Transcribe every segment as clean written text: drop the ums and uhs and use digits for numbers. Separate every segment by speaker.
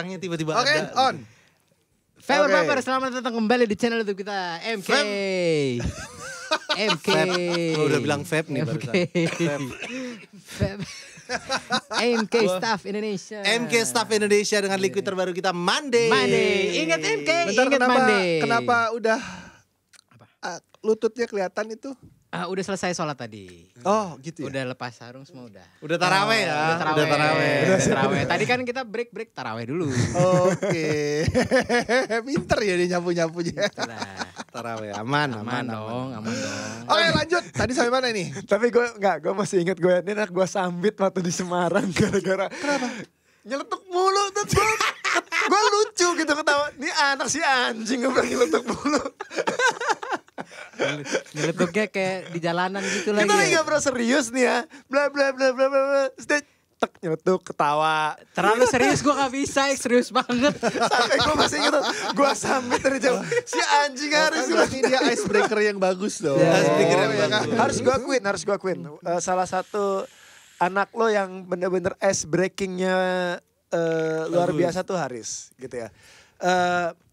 Speaker 1: orangnya tiba-tiba
Speaker 2: Oke,
Speaker 1: ada.
Speaker 2: on.
Speaker 3: Faber
Speaker 2: Oke.
Speaker 3: Baper, selamat datang kembali di channel YouTube kita MK. MK.
Speaker 1: Lo udah bilang vape nih
Speaker 3: MK.
Speaker 1: barusan.
Speaker 3: Vape. MK Staff Indonesia.
Speaker 1: MK Staff Indonesia dengan liquid terbaru kita Monday.
Speaker 3: Ingat MK,
Speaker 2: Bentar,
Speaker 3: ingat Monday.
Speaker 2: kenapa udah lututnya kelihatan itu?
Speaker 3: Udah selesai sholat tadi.
Speaker 2: Oh, gitu ya.
Speaker 3: Udah lepas sarung semua udah.
Speaker 1: Udah taraweh ya.
Speaker 3: Udah taraweh. Udah taraweh. Tadi kan kita break taraweh dulu.
Speaker 2: Oke. Pinter ya dia nyapu-nyapunya.
Speaker 1: Taraweh aman
Speaker 3: Dong.
Speaker 2: Oke, lanjut. Tadi sampai mana nih?
Speaker 4: Tapi gue masih inget gue ini anak gue sambit waktu di Semarang gara-gara nyeletuk mulu tuh gue lucu gitu ketawa. Ini anak si anjing gue bilang nyeletuk mulu.
Speaker 3: Nyeletuknya kayak di jalanan gitu lagi.
Speaker 4: Kita lagi gak pernah serius nih ya. Bla bla bla bla bla bla. Terus dia tek nyeletuk ketawa.
Speaker 3: Terlalu serius gue gak bisa, serius banget.
Speaker 4: Sampai gue masih inget gue sambit dari jauh. Si anjing harus
Speaker 2: Berarti dia icebreaker yang bagus dong.
Speaker 1: Icebreaker yang
Speaker 2: ya kan?
Speaker 1: bagus.
Speaker 4: harus gue akuin. Salah satu anak lo yang bener-bener ice breakingnya luar biasa tuh Haris gitu ya.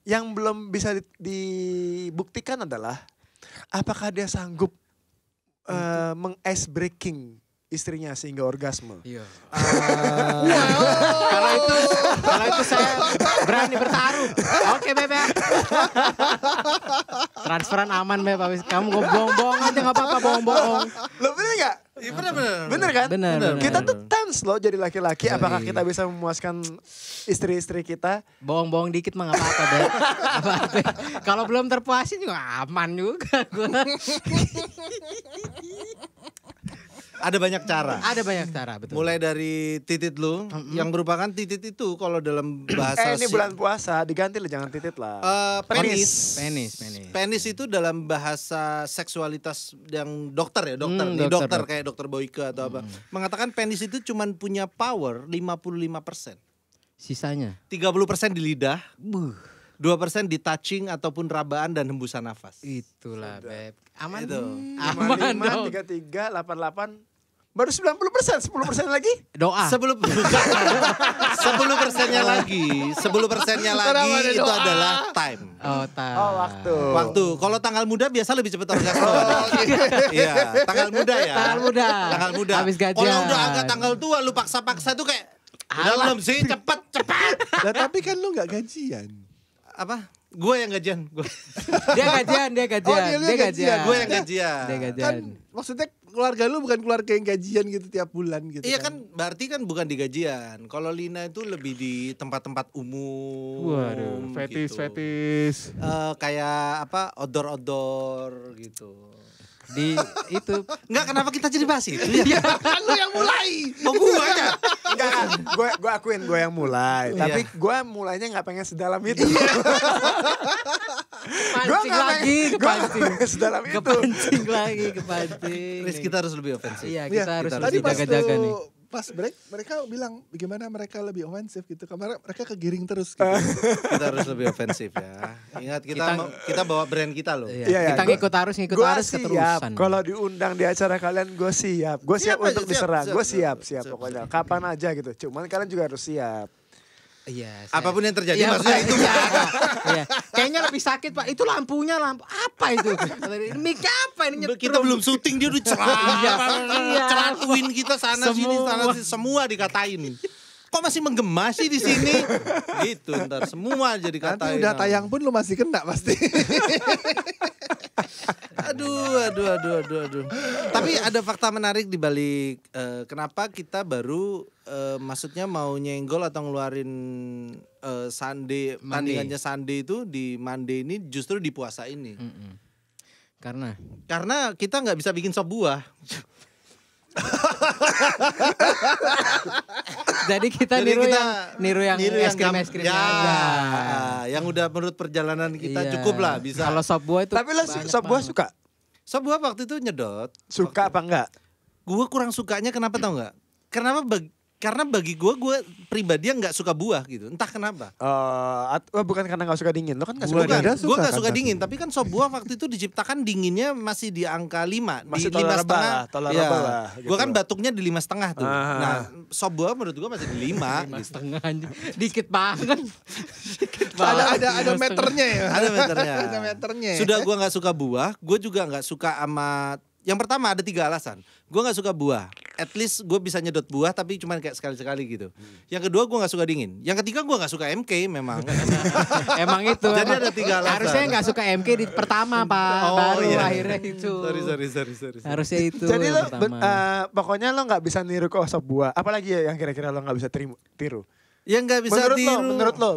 Speaker 4: Yang belum bisa dibuktikan adalah apakah dia sanggup meng-ice breaking istrinya sehingga orgasme.
Speaker 3: Iya. Kalau itu saya berani bertaruh. Oke, Beb ya. Transferan aman, Beb. Kamu gue bohong-bohong aja gak apa-apa, bohong-bohong.
Speaker 4: Lo bener gak?
Speaker 1: Iya benar.
Speaker 4: Bener kan?
Speaker 3: Bener.
Speaker 4: Kita tuh tense loh jadi laki-laki. Apakah kita bisa memuaskan istri-istri kita?
Speaker 3: Bohong-bohong dikit mah gak apa-apa, Beb. Apa-apa. Kalau belum terpuasin juga aman juga gue.
Speaker 1: Ada banyak cara.
Speaker 3: Ada banyak cara, betul.
Speaker 1: Mulai dari titit lu yang merupakan titit itu kalau dalam bahasa
Speaker 4: Ini bulan puasa diganti lah, jangan titit lah.
Speaker 1: penis.
Speaker 3: Penis.
Speaker 1: Itu dalam bahasa seksualitas yang dokter ya, dokter. Nih,
Speaker 3: dokter.
Speaker 1: dokter kayak dokter Boyke atau apa. Mengatakan penis itu cuman punya power 55%.
Speaker 3: Sisanya.
Speaker 1: 30% di lidah. 2% di touching ataupun rabaan dan hembusan nafas.
Speaker 3: Itulah, Beb. Aman.
Speaker 1: Itu.
Speaker 3: Aman dong.
Speaker 4: 55, 33, 88. Baru 90%, 10% lagi.
Speaker 3: Doa.
Speaker 1: 10%-nya lagi, 10%-nya lagi itu adalah time.
Speaker 3: Oh,
Speaker 4: Waktu.
Speaker 1: Waktu. Kalau tanggal muda biasa lebih cepat orgasme. Iya, tanggal muda ya. Tanggal muda.
Speaker 3: Habis gajian.
Speaker 1: Kalau udah agak tanggal tua lu paksa-paksa tuh kayak udah belum sih, cepet.
Speaker 2: Nah, tapi kan lu gak gajian.
Speaker 1: Apa? Gue yang gajian.
Speaker 3: Dia gajian.
Speaker 2: Oh, dia gajian.
Speaker 1: Gue yang gajian.
Speaker 3: Dia gajian.
Speaker 2: Kan maksudnya keluarga lu bukan keluarga yang gajian gitu tiap bulan gitu.
Speaker 1: Iya kan berarti kan bukan di gajian. Kalau Lina itu lebih di tempat-tempat umum.
Speaker 5: Waduh, fetis.
Speaker 1: Kayak apa? Odor-odor gitu.
Speaker 3: Di itu
Speaker 1: Enggak, kenapa kita jadi bahas itu ya?
Speaker 2: Kan lu yang mulai.
Speaker 1: Oh gue aja.
Speaker 4: Enggak, gue akuin gue yang mulai.
Speaker 1: Iya.
Speaker 4: Tapi gue mulainya gak pengen sedalam itu.
Speaker 3: pancing lagi, kepancing.
Speaker 4: Sedalam itu.
Speaker 3: Kepancing.
Speaker 1: Riz, kita harus lebih ofensif.
Speaker 3: Iya,
Speaker 2: Iya,
Speaker 3: kita harus
Speaker 2: Tadi
Speaker 3: lebih
Speaker 2: pas
Speaker 3: jaga-jaga nih.
Speaker 2: pas break mereka bilang bagaimana mereka lebih ofensif gitu. Kemarin mereka kegiring terus gitu.
Speaker 1: Kita harus lebih ofensif ya. Ingat kita bawa brand kita loh.
Speaker 3: Iya,
Speaker 4: Iya,
Speaker 3: kita
Speaker 4: gua-
Speaker 3: ngikut arus
Speaker 4: Gue
Speaker 3: keterusan.
Speaker 4: siap. Kalau diundang di acara kalian gue siap. Gue siap,
Speaker 1: Siap aja,
Speaker 4: untuk
Speaker 1: siap,
Speaker 4: diserang.
Speaker 1: siap,
Speaker 4: Gue
Speaker 1: siap,
Speaker 4: siap
Speaker 1: siap,
Speaker 4: pokoknya. Kapan aja gitu. Cuman kalian juga harus siap.
Speaker 3: Iya.
Speaker 1: Apapun yang terjadi
Speaker 3: Iya,
Speaker 1: maksudnya
Speaker 3: Pak.
Speaker 1: itu
Speaker 3: Iya. Kayaknya lebih sakit, Pak. Itu lampunya apa itu? Mic-nya apa ini?
Speaker 1: kita belum syuting dia udah
Speaker 3: Iya.
Speaker 1: ceratuin kita sana sini semua dikatain. Kok masih menggema sih di sini? Gitu ntar semua jadi
Speaker 2: Nanti
Speaker 1: katain.
Speaker 2: udah tayang pun lu masih kena pasti.
Speaker 1: Aduh. Tapi ada fakta menarik di balik kenapa kita baru maksudnya mau nyenggol atau ngeluarin Sunday, tandingannya Sunday itu di Monday ini justru di puasa ini. Karena kita nggak bisa bikin sop buah.
Speaker 3: Jadi kita niru yang es krim
Speaker 1: ya,
Speaker 3: aja.
Speaker 1: yang udah menurut perjalanan kita
Speaker 3: Iya.
Speaker 1: cukup lah bisa.
Speaker 3: Kalau sop buah itu
Speaker 4: Tapi lo sop buah suka?
Speaker 1: Sop buah waktu itu nyedot.
Speaker 4: Suka apa enggak?
Speaker 1: Gue kurang sukanya kenapa tau nggak? Kenapa Karena bagi gue pribadi yang nggak suka buah gitu, entah kenapa.
Speaker 4: Bukan karena gak suka dingin. Lo kan gak suka
Speaker 2: Buah
Speaker 4: dingin.
Speaker 2: dada
Speaker 1: Gue nggak
Speaker 2: kan
Speaker 1: suka
Speaker 2: tapi.
Speaker 1: dingin, tapi kan sop buah waktu itu diciptakan dinginnya masih di angka 5,
Speaker 4: Masih
Speaker 1: di 5,5.
Speaker 4: tolerable lah,
Speaker 1: Gue
Speaker 4: gitu.
Speaker 1: kan batuknya di 5,5 tuh.
Speaker 4: Ah.
Speaker 1: Nah, sop buah menurut gue masih di 5.
Speaker 3: Lima setengah anjing. Dikit banget.
Speaker 2: Ada meternya ya.
Speaker 1: Ada meternya.
Speaker 2: Ada meternya.
Speaker 1: Sudah gue nggak suka buah, gue juga nggak suka sama. Yang pertama ada 3 alasan. Gue nggak suka buah. At least gue bisa nyedot buah tapi cuman kayak sekali-sekali gitu. Yang kedua gue nggak suka dingin. Yang ketiga gue nggak suka MK memang.
Speaker 3: Emang itu.
Speaker 1: Jadi
Speaker 3: emang.
Speaker 1: ada 3 alasan.
Speaker 3: Harusnya nggak suka MK di pertama Pak.
Speaker 1: Oh,
Speaker 3: Baru
Speaker 1: iya.
Speaker 3: akhirnya itu.
Speaker 1: Sorry.
Speaker 3: Harusnya itu.
Speaker 4: Jadi
Speaker 3: yang
Speaker 4: lo
Speaker 3: pertama.
Speaker 4: pokoknya lo gak bisa niru ke sop buah. Apalagi ya yang kira-kira lo gak bisa tiru.
Speaker 1: Yang nggak bisa tiru.
Speaker 4: Menurut lo.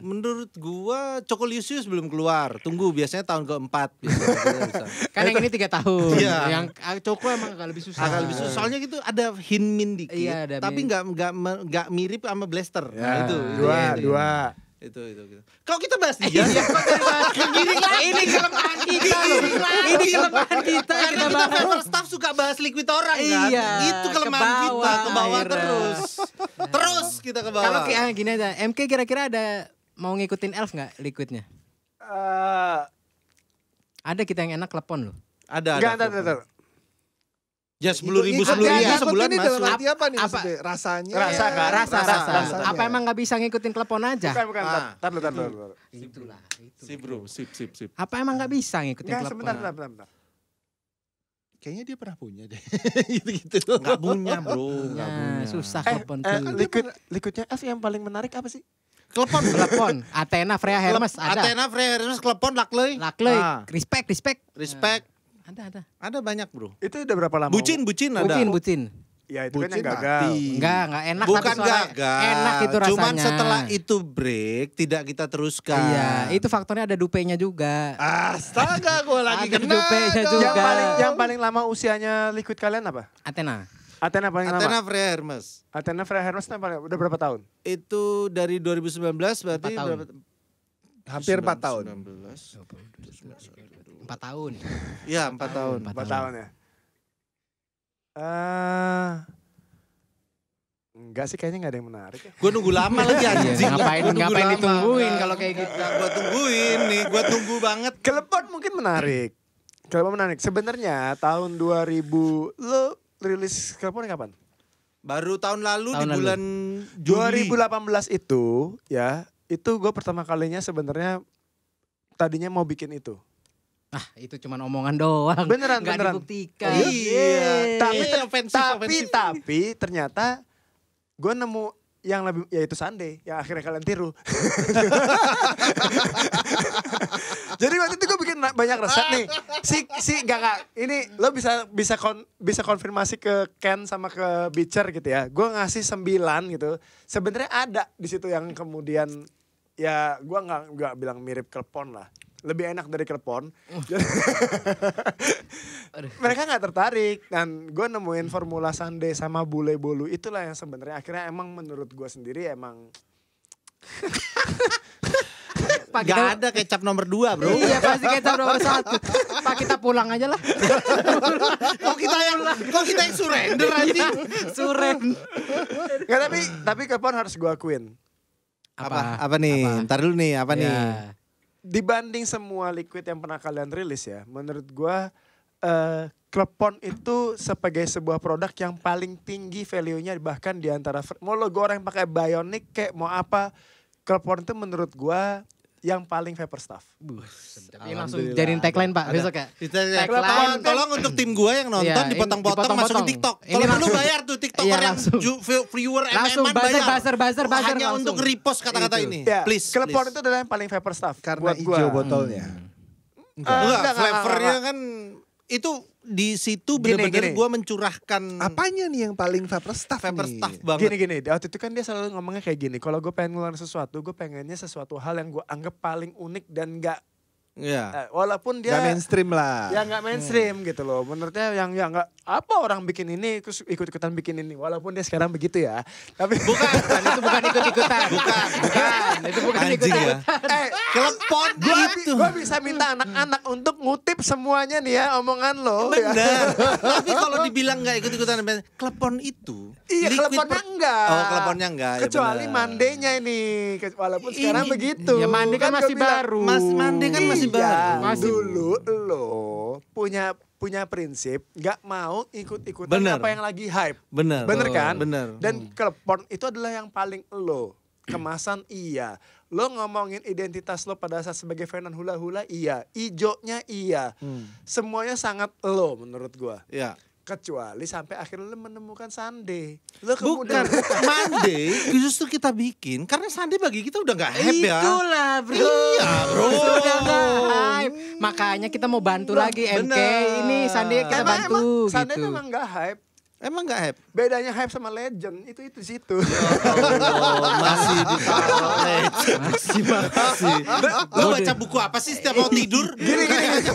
Speaker 1: Menurut gua Cokolisius belum keluar. Tunggu biasanya tahun keempat.
Speaker 3: Kan yang ini 3 tahun.
Speaker 1: Iya.
Speaker 3: Yang Coko emang agak lebih susah.
Speaker 1: Agak lebih susah. Soalnya gitu ada hinmin dikit.
Speaker 3: Iya, ada
Speaker 1: tapi nggak mirip sama Blaster.
Speaker 4: Ya,
Speaker 1: Nah, itu.
Speaker 4: dua.
Speaker 1: Itu. Kalau kita bahas dia.
Speaker 3: Iya, kok jadi bahas ini kelemahan kita loh. Ini kelemahan kita.
Speaker 1: Karena
Speaker 3: Kita
Speaker 1: kita
Speaker 3: bahas.
Speaker 1: Faber Staff suka bahas liquid orang kan.
Speaker 3: Iya,
Speaker 1: Itu kelemahan
Speaker 3: ke
Speaker 1: kita
Speaker 3: bawah
Speaker 1: ke bawah
Speaker 3: akhirnya.
Speaker 1: terus. Terus kita ke bawah.
Speaker 3: Kalau kayak gini aja, MK kira-kira ada mau ngikutin Elf nggak liquidnya? Ada kita yang enak klepon loh.
Speaker 1: ada.
Speaker 4: Enggak.
Speaker 1: Ya 10.000
Speaker 2: Ngikutin
Speaker 1: sebulan
Speaker 2: ini dalam
Speaker 1: masuk.
Speaker 2: arti apa nih
Speaker 3: Apa?
Speaker 2: maksudnya? Rasanya.
Speaker 4: Rasa kan?
Speaker 3: Rasa.
Speaker 2: Rasanya.
Speaker 3: Apa emang nggak bisa ngikutin klepon aja?
Speaker 4: Bukan.
Speaker 1: Ah.
Speaker 4: Tar dulu.
Speaker 3: Itulah. Itu.
Speaker 1: Sip bro, sip.
Speaker 3: Apa emang nggak bisa ngikutin
Speaker 4: Enggak,
Speaker 3: klepon?
Speaker 4: sebentar.
Speaker 2: Kayaknya dia pernah punya deh. Gitu-gitu.
Speaker 1: Nggak punya bro.
Speaker 3: Ya, susah klepon tuh.
Speaker 4: Liquidnya F yang paling menarik apa sih?
Speaker 1: Klepon.
Speaker 3: Klepon, Athena, Freya, Hermes ada.
Speaker 1: Athena, Freya, Hermes, klepon, lakley.
Speaker 3: Lakley,
Speaker 1: Ah.
Speaker 3: respect.
Speaker 1: Respect.
Speaker 3: Ada.
Speaker 1: Ada banyak bro.
Speaker 4: Itu udah berapa lama?
Speaker 1: Bucin ada.
Speaker 3: Bucin.
Speaker 4: Ya itu kan
Speaker 2: Bucin
Speaker 4: yang gagal.
Speaker 2: mati.
Speaker 3: Enggak enak
Speaker 1: Bukan
Speaker 3: tapi soalnya
Speaker 1: gagal.
Speaker 3: enak itu rasanya.
Speaker 1: Cuman setelah itu break tidak kita teruskan.
Speaker 3: Iya, itu faktornya ada dupenya juga.
Speaker 2: Astaga, gue lagi
Speaker 3: Ada
Speaker 2: kena.
Speaker 3: dupenya
Speaker 2: dong.
Speaker 3: juga.
Speaker 4: Yang paling lama usianya liquid kalian apa?
Speaker 3: Athena.
Speaker 4: Athena paling
Speaker 1: Athena,
Speaker 4: lama.
Speaker 1: Freya, Hermes.
Speaker 4: Athena Freya Hermes udah berapa tahun?
Speaker 1: Itu dari 2019 berarti
Speaker 3: 4 tahun.
Speaker 1: berapa?
Speaker 2: Hampir 4 tahun.
Speaker 1: 19.
Speaker 3: 4 tahun.
Speaker 1: Iya, 4 tahun.
Speaker 4: 4 tahun ya. Enggak sih, kayaknya gak ada yang menarik ya.
Speaker 1: Gue nunggu lama lagi anjing.
Speaker 3: Iya, ngapain
Speaker 1: Gua nunggu
Speaker 3: ngapain
Speaker 1: lama.
Speaker 3: ditungguin kalau kayak gitu.
Speaker 1: Gue tungguin nih, gue tunggu banget.
Speaker 4: Klepon mungkin menarik. Klepon menarik. Sebenarnya tahun 2000 lo rilis klepon kapan?
Speaker 1: Baru tahun lalu
Speaker 3: Tahun
Speaker 1: di
Speaker 3: lalu.
Speaker 1: bulan Juli.
Speaker 4: 2018 itu ya, itu gue pertama kalinya sebenarnya tadinya mau bikin itu.
Speaker 3: Ah, itu cuma omongan doang.
Speaker 4: Beneran,
Speaker 3: Nggak
Speaker 4: beneran.
Speaker 3: dibuktikan.
Speaker 1: Iya.
Speaker 4: Tapi
Speaker 1: Ofensif.
Speaker 4: tapi ternyata gue nemu yang lebih, yaitu Sunday yang akhirnya kalian tiru. Jadi waktu itu gue bikin banyak resep nih. Enggak. Ini lo bisa konfirmasi ke Ken sama ke Beecher gitu ya. Gue ngasih 9 gitu. Sebenarnya ada di situ yang kemudian ya gue nggak bilang mirip klepon lah. Lebih enak dari klepon. Mereka nggak tertarik dan gue nemuin formula Sunday sama bule bolu itulah yang sebenarnya akhirnya emang menurut gue sendiri emang
Speaker 3: Pak,
Speaker 1: Gak
Speaker 3: kita-
Speaker 1: ada kecap nomor 2 bro.
Speaker 3: Iya pasti kecap nomor 1. Pak, kita pulang aja lah.
Speaker 1: Kok kita yang surrender anjing?
Speaker 3: Suren.
Speaker 4: nggak, tapi klepon harus gue akuin.
Speaker 1: Apa nih? Ntar dulu nih, apa nih?
Speaker 3: Ya.
Speaker 4: Dibanding semua liquid yang pernah kalian rilis ya, menurut gua klepon itu sebagai sebuah produk yang paling tinggi value-nya bahkan di antara mau lo goreng pakai bionic kayak mau apa, klepon itu menurut gua yang paling vapor stuff.
Speaker 3: Ini langsung jadiin tagline Pak besok ya.
Speaker 1: Tagline. Tolong untuk tim gua yang nonton
Speaker 3: Iya,
Speaker 1: dipotong-potong
Speaker 3: dipotong-potong.
Speaker 1: masukin TikTok.
Speaker 3: Ini
Speaker 1: Kalau perlu
Speaker 3: langsung.
Speaker 1: bayar tuh TikToker
Speaker 3: Iya,
Speaker 1: yang
Speaker 3: langsung.
Speaker 1: viewer
Speaker 3: Langsung
Speaker 1: MM-an bayar.
Speaker 3: buzzer
Speaker 1: Hanya
Speaker 3: langsung.
Speaker 1: untuk repost kata-kata ini.
Speaker 4: Ya,
Speaker 1: Please.
Speaker 4: klepon itu adalah yang paling vapor stuff
Speaker 2: Karena
Speaker 4: buat gua.
Speaker 2: hijau botolnya.
Speaker 1: Enggak, flavornya kan itu di situ benar-benar
Speaker 4: Gini.
Speaker 1: gua mencurahkan
Speaker 2: Apanya nih yang paling vapor stuff
Speaker 1: vapor
Speaker 2: nih?
Speaker 1: stuff banget.
Speaker 4: Gini, waktu itu kan dia selalu ngomongnya kayak gini. Kalau gue pengen ngeluarin sesuatu, gue pengennya sesuatu hal yang gue anggap paling unik dan
Speaker 1: Iya.
Speaker 4: walaupun dia
Speaker 2: Gak mainstream lah.
Speaker 4: ya nggak mainstream gitu loh. Menurutnya yang nggak apa orang bikin ini terus ikut-ikutan bikin ini walaupun dia sekarang begitu ya. Tapi
Speaker 3: Bukan, itu bukan ikut-ikutan. Bukan. Itu bukan
Speaker 1: Anjing
Speaker 3: ikut-ikutan.
Speaker 1: ya. Kelepon itu.
Speaker 4: Gue bisa minta anak-anak untuk ngutip semuanya nih ya omongan lo. Ya.
Speaker 1: Benar. Tapi kalau dibilang nggak ikut-ikutan, kelepon itu.
Speaker 4: Iya,
Speaker 1: liquid
Speaker 4: keleponnya enggak.
Speaker 1: Oh, keleponnya enggak. Ya
Speaker 4: Kecuali
Speaker 1: benar.
Speaker 4: mandenya ini. Walaupun sekarang
Speaker 1: Ini-
Speaker 4: begitu.
Speaker 3: Ya mandi kan
Speaker 4: gua
Speaker 3: masih
Speaker 4: bilang,
Speaker 3: baru.
Speaker 1: Mas Mande kan masih
Speaker 4: iya,
Speaker 1: baru.
Speaker 3: Masih-
Speaker 4: dulu lo punya prinsip nggak mau ikut-ikutan
Speaker 1: Bener.
Speaker 4: apa yang lagi hype.
Speaker 1: Benar.
Speaker 4: Bener kan?
Speaker 1: Benar.
Speaker 4: Dan klepon itu adalah yang paling lo. Kemasan iya. Lo ngomongin identitas lo pada saat sebagai fanan hula-hula iya. Ijonya iya. Semuanya sangat lo menurut gua.
Speaker 1: Ya.
Speaker 4: Kecuali sampai akhirnya lo menemukan Sunday. Lo
Speaker 1: Bukan,
Speaker 4: kemudian
Speaker 1: Monday justru kita bikin karena Sunday bagi kita udah nggak hype ya.
Speaker 3: Itulah bro.
Speaker 1: Iya, bro.
Speaker 3: Sudah nggak hype. Makanya kita mau bantu lagi MK
Speaker 1: bener.
Speaker 3: ini Sunday kita bantu
Speaker 4: Sunday
Speaker 3: gitu.
Speaker 4: memang gak hype.
Speaker 1: Emang nggak hype?
Speaker 4: Bedanya hype sama legend itu situ.
Speaker 1: Oh, masih di masih. Lu baca buku apa sih setiap mau tidur?
Speaker 4: Gini.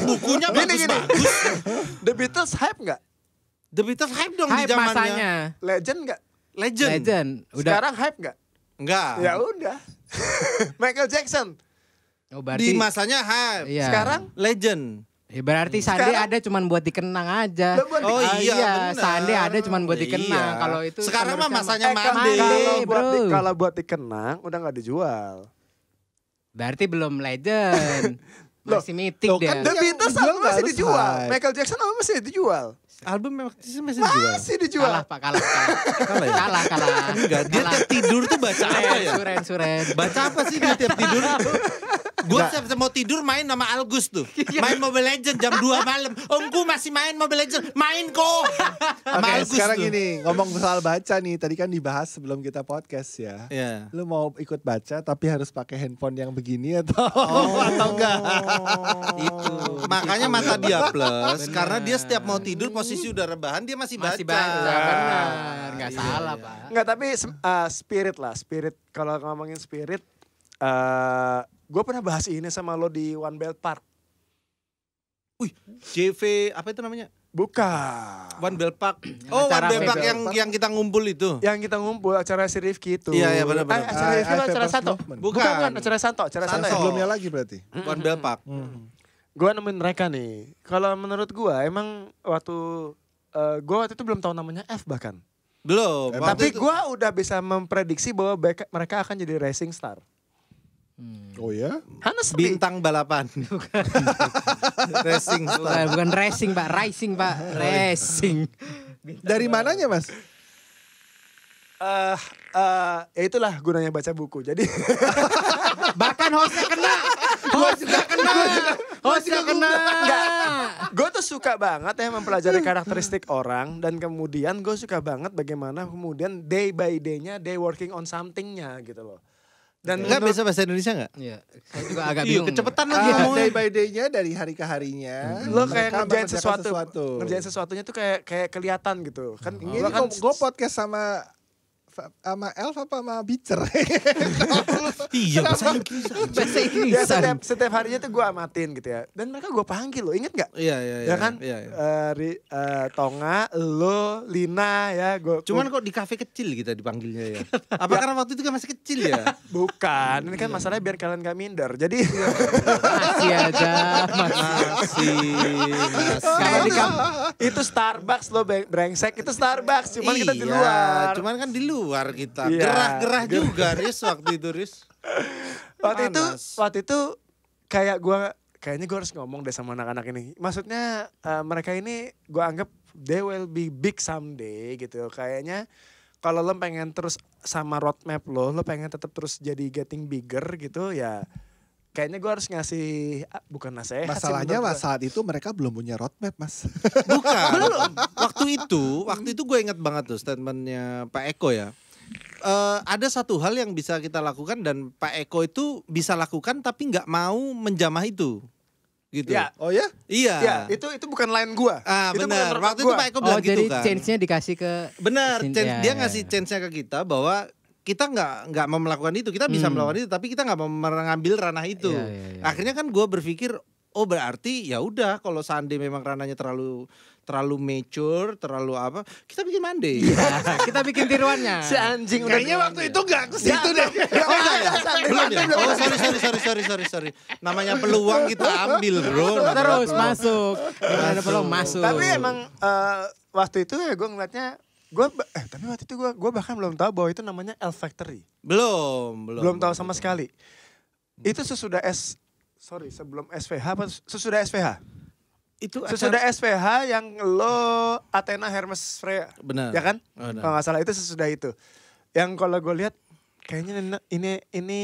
Speaker 1: Bukunya
Speaker 4: Gini.
Speaker 1: bagus-bagus.
Speaker 4: The Beatles hype nggak?
Speaker 1: The Beatles hype dong
Speaker 3: Hype
Speaker 1: di zamannya.
Speaker 3: masanya.
Speaker 4: Legend nggak?
Speaker 3: Legend. Udah.
Speaker 4: Sekarang hype nggak?
Speaker 1: Enggak.
Speaker 4: Ya udah. Michael Jackson
Speaker 3: Oh,
Speaker 1: Di
Speaker 3: berarti
Speaker 1: masanya hype.
Speaker 3: iya.
Speaker 4: sekarang
Speaker 1: Legend.
Speaker 3: Ya, berarti Sunday
Speaker 4: Sekarang-
Speaker 3: ada cuman buat dikenang aja.
Speaker 4: Lo buat
Speaker 1: Oh iya, benar.
Speaker 3: Sunday ada cuman buat dikenang.
Speaker 1: Iya.
Speaker 3: Kalau itu
Speaker 1: Sekarang mah
Speaker 3: menurut
Speaker 1: masanya
Speaker 3: kamu-
Speaker 1: Monday.
Speaker 3: Monday, bro.
Speaker 4: kalau buat dikenang udah nggak dijual.
Speaker 3: Berarti belum legend.
Speaker 4: Loh,
Speaker 3: Masih mitik
Speaker 2: loh,
Speaker 3: dia.
Speaker 2: kan
Speaker 4: The
Speaker 2: Yang
Speaker 4: Beatles
Speaker 2: dijual
Speaker 4: album
Speaker 2: nggak
Speaker 4: masih
Speaker 2: harus
Speaker 4: dijual.
Speaker 2: hype.
Speaker 4: Michael Jackson album masih dijual.
Speaker 1: Album memang masih dijual.
Speaker 4: Masih dijual.
Speaker 3: Kalah Pak, kalah.
Speaker 1: Kalah ya?
Speaker 3: Kalah.
Speaker 1: Enggak, dia
Speaker 3: Kalah.
Speaker 1: tiap tidur tuh baca apa ya?
Speaker 3: Suren.
Speaker 1: Baca apa sih dia tiap tidur? Gua setiap mau tidur main sama Algus tuh. Main Mobile Legends jam 2 malam. Omku masih main Mobile Legends. Main kok. Sama
Speaker 2: Oke,
Speaker 1: Algus
Speaker 2: sekarang
Speaker 1: tuh.
Speaker 2: gini, ngomong soal baca nih. Tadi kan dibahas sebelum kita podcast ya.
Speaker 1: Iya.
Speaker 2: Lu mau ikut baca tapi harus pakai handphone yang begini atau atau enggak?
Speaker 1: Itu. Makanya mata dia plus
Speaker 3: Bener.
Speaker 1: karena dia setiap mau tidur posisi udah rebahan dia masih baca.
Speaker 3: Masih baca, benar. Enggak salah, Pak.
Speaker 4: Enggak, tapi spirit lah. Spirit, kalau ngomongin spirit, gue pernah bahas ini sama lo di One Belt Park.
Speaker 1: Wih, JV apa itu namanya?
Speaker 4: Bukan.
Speaker 1: One Bell Park. Oh, One
Speaker 3: acara
Speaker 1: Bell Park
Speaker 3: Bell
Speaker 1: yang kita ngumpul itu.
Speaker 4: Yang kita ngumpul acara si Rifki itu.
Speaker 1: Iya, iya, benar-benar.
Speaker 4: Acara Rifki atau acara
Speaker 2: First
Speaker 4: Santo?
Speaker 2: Movement.
Speaker 4: Bukan, acara Santo. Acara Santo.
Speaker 1: Santo.
Speaker 2: Sebelumnya lagi berarti.
Speaker 1: One Bell Park.
Speaker 4: Gue nemuin mereka nih. Kalau menurut gue emang waktu itu belum tahu namanya F bahkan.
Speaker 1: Belum.
Speaker 4: Tapi
Speaker 1: waktu itu-
Speaker 4: gue udah bisa memprediksi bahwa mereka akan jadi racing star.
Speaker 2: Oh ya?
Speaker 4: Honestly.
Speaker 1: bintang balapan. Racing star.
Speaker 3: Bukan racing, Pak. Rising, Pak. Racing.
Speaker 2: Dari mananya, Mas?
Speaker 4: Ya itulah gunanya baca buku. Jadi
Speaker 3: Bahkan hostnya kena. Hostnya kena.
Speaker 4: gue tuh suka banget ya mempelajari karakteristik orang dan kemudian gue suka banget bagaimana kemudian day by day-nya they working on something-nya gitu loh. Dan
Speaker 1: Enggak
Speaker 4: menurut-
Speaker 1: bisa bahasa Indonesia enggak?
Speaker 3: Iya, saya juga agak
Speaker 1: Iya,
Speaker 3: bingung.
Speaker 1: kecepatan lagi
Speaker 2: Day
Speaker 1: ngomongnya.
Speaker 2: by day-nya dari hari ke harinya.
Speaker 4: lo kayak
Speaker 2: mereka
Speaker 4: ngerjain
Speaker 2: mengerjakan
Speaker 4: sesuatu, ngerjain sesuatunya tuh kayak kelihatan gitu kan.
Speaker 2: Ini
Speaker 4: Gua kan
Speaker 2: gue podcast sama Elf apa sama Bicer?
Speaker 1: Iya, bahasa Inggris.
Speaker 3: Bahasa
Speaker 4: ya
Speaker 3: Inggrisan.
Speaker 4: setiap harinya tuh gue amatin gitu ya. Dan mereka gue panggil lo, inget nggak?
Speaker 1: Iya, iya,
Speaker 4: Ya kan?
Speaker 1: Iya, iya.
Speaker 4: Tonga, lo, Lina ya.
Speaker 1: Cuman kok di kafe kecil kita dipanggilnya ya? Apa karena waktu itu kan masih kecil ya?
Speaker 4: bukan. Ini kan masalahnya biar kalian gak minder. Jadi
Speaker 3: Masih aja.
Speaker 1: Masih.
Speaker 3: Kalau di
Speaker 4: itu Starbucks lo brengsek. Itu Starbucks. Cuman kita di
Speaker 1: Iya,
Speaker 4: luar.
Speaker 1: Cuman kan di luar kita.
Speaker 4: Iya,
Speaker 1: Gerah-gerah juga Riz waktu itu Riz. Panas.
Speaker 4: Waktu itu kayak kayaknya gue harus ngomong deh sama anak-anak ini. Maksudnya mereka ini gue anggap they will be big someday gitu. Kayaknya kalau lo pengen terus sama roadmap lo pengen tetap terus jadi getting bigger gitu ya. Kayaknya gue harus ngasih bukan nasihat sih
Speaker 2: Masalahnya
Speaker 4: menurut gua.
Speaker 2: saat itu mereka belum punya roadmap, Mas.
Speaker 1: Bukan. Waktu itu gue ingat banget tuh statementnya Pak Eko ya. Ada satu hal yang bisa kita lakukan dan Pak Eko itu bisa lakukan tapi nggak mau menjamah itu, gitu.
Speaker 4: Ya.
Speaker 2: Oh ya?
Speaker 1: Iya.
Speaker 4: Ya, itu bukan line gue. Itu
Speaker 1: benar.
Speaker 4: bukan
Speaker 1: Waktu itu Pak Eko
Speaker 3: Oh,
Speaker 1: bilang gitu
Speaker 3: jadi
Speaker 1: kan.
Speaker 3: change-nya dikasih ke
Speaker 1: Benar.
Speaker 3: Sin-
Speaker 1: Dia
Speaker 3: ya,
Speaker 1: ngasih
Speaker 3: ya.
Speaker 1: chance-nya ke kita bahwa kita nggak mau melakukan itu. Kita bisa melakukan itu, tapi kita nggak mau mengambil ranah itu.
Speaker 3: Iya, iya, iya.
Speaker 1: Akhirnya kan gue berpikir, oh berarti ya udah kalau seandainya memang rananya terlalu mature, terlalu apa, kita bikin Monday.
Speaker 3: Iya, kita bikin tiruannya.
Speaker 4: Si anjing udah
Speaker 2: Kayaknya waktu itu gak ke situ deh.
Speaker 1: Belum ya? Oh sorry. Namanya peluang kita ambil bro.
Speaker 3: Terus masuk. Gimana ada peluang masuk.
Speaker 4: Tapi emang waktu itu ya gue ngeliatnya, tapi waktu itu gue bahkan belum tahu bahwa itu namanya L Factory.
Speaker 1: Belum
Speaker 4: Tahu sama sekali. Itu sebelum SVH apa sesudah SVH?
Speaker 1: Itu
Speaker 4: Sesudah SVH yang lo Athena Hermes Freya.
Speaker 1: Benar.
Speaker 4: Ya kan?
Speaker 1: Benar.
Speaker 4: Kalau nggak salah itu sesudah itu. Yang kalau gue lihat kayaknya ini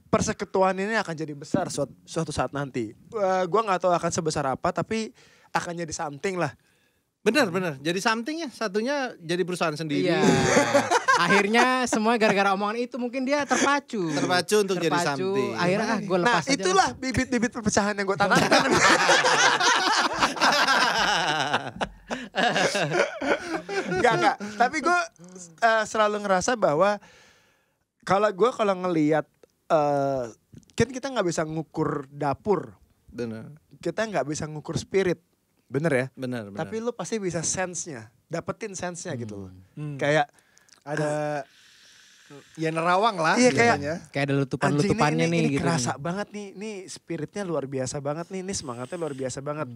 Speaker 4: persekutuan ini akan jadi besar suatu saat nanti. Gue nggak tahu akan sebesar apa tapi akan jadi something lah.
Speaker 1: Benar. Jadi something ya, satunya jadi perusahaan sendiri.
Speaker 3: Iya. Akhirnya semua gara-gara omongan itu mungkin dia terpacu
Speaker 1: untuk jadi something.
Speaker 3: Akhirnya gue lepas aja.
Speaker 4: Itulah bibit-bibit perpecahan yang gue tanamkan. Enggak. Tapi gue selalu ngerasa bahwa kalau ngelihat kan kita nggak bisa ngukur dapur,
Speaker 1: Benar.
Speaker 4: kita nggak bisa ngukur spirit, bener ya?
Speaker 1: Benar.
Speaker 4: Tapi lu pasti bisa sense-nya, dapetin sense-nya gitu loh. Kayak
Speaker 2: Ada ya nerawang lah.
Speaker 4: Iya,
Speaker 2: biasanya.
Speaker 3: kayak ada
Speaker 4: anjing
Speaker 3: letupan-letupannya
Speaker 4: ini
Speaker 3: nih gitu.
Speaker 4: kerasa banget nih spiritnya luar biasa banget nih semangatnya luar biasa banget.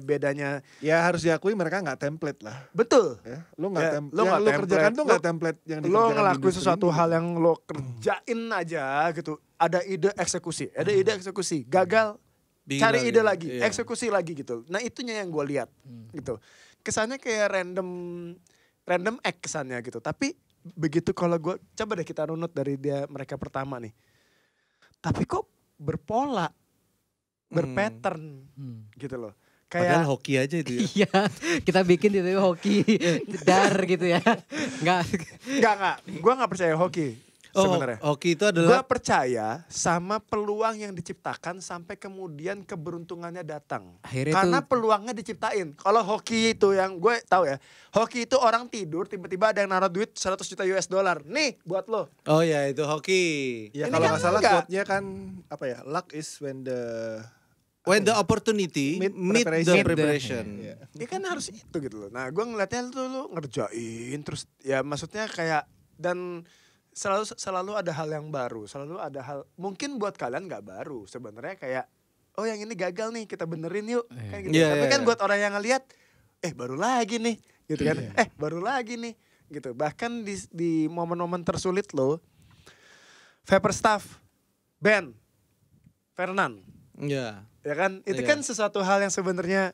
Speaker 4: Bedanya
Speaker 2: Ya harus diakui mereka gak template lah.
Speaker 4: betul.
Speaker 2: Ya, lu gak
Speaker 4: Ya,
Speaker 2: template.
Speaker 4: lu
Speaker 2: Yang
Speaker 4: nggak
Speaker 2: lu kerjakan
Speaker 4: template.
Speaker 2: tuh gak template yang
Speaker 4: Lo
Speaker 2: dikerjakan di
Speaker 4: ngelakuin
Speaker 2: industri
Speaker 4: sesuatu
Speaker 2: ini.
Speaker 4: hal yang lo kerjain aja gitu. Ada ide eksekusi, gagal
Speaker 1: Bikin
Speaker 4: cari
Speaker 1: lagi.
Speaker 4: ide lagi,
Speaker 1: Iya.
Speaker 4: eksekusi lagi gitu. Nah itunya yang gue lihat gitu. Kesannya kayak random act kesannya gitu. Tapi begitu kalau gue coba deh kita runut dari mereka pertama nih. Tapi kok berpola, berpattern gitu loh.
Speaker 1: Padahal
Speaker 4: Kayak
Speaker 1: hoki aja itu ya.
Speaker 3: Iya, kita bikin itu hoki dar gitu ya. Enggak.
Speaker 4: gue nggak percaya hoki sebenarnya.
Speaker 1: Hoki itu
Speaker 4: Gue
Speaker 1: adalah
Speaker 4: percaya sama peluang yang diciptakan sampai kemudian keberuntungannya datang.
Speaker 3: Akhirnya
Speaker 4: Karena
Speaker 3: itu-
Speaker 4: peluangnya diciptain. Kalau hoki itu yang gue tahu ya, hoki itu orang tidur tiba-tiba ada yang naruh duit 100 juta US dollar. Nih buat lo.
Speaker 1: oh ya itu hoki.
Speaker 2: Ya
Speaker 4: Ini
Speaker 2: kalau
Speaker 4: kan
Speaker 2: gak salah
Speaker 4: enggak.
Speaker 2: quote-nya kan apa ya? Luck is when
Speaker 1: When the opportunity
Speaker 2: Meet
Speaker 1: meet the
Speaker 2: preparation.
Speaker 1: preparation.
Speaker 2: Iya.
Speaker 4: Ya kan harus itu gitu loh. Nah gue ngeliatnya lu ngerjain terus ya maksudnya kayak dan selalu ada hal yang baru. Selalu ada hal mungkin buat kalian gak baru sebenarnya kayak oh yang ini gagal nih kita benerin yuk. Kayak gitu.
Speaker 1: Iya,
Speaker 4: Tapi
Speaker 1: iya,
Speaker 4: kan
Speaker 1: iya.
Speaker 4: buat orang yang ngeliat baru lagi nih gitu kan. Baru lagi nih gitu. Bahkan di momen-momen tersulit lo Staff, Ben, Fernand.
Speaker 1: Iya.
Speaker 4: Ya kan, itu
Speaker 1: Iya.
Speaker 4: kan sesuatu hal yang sebenarnya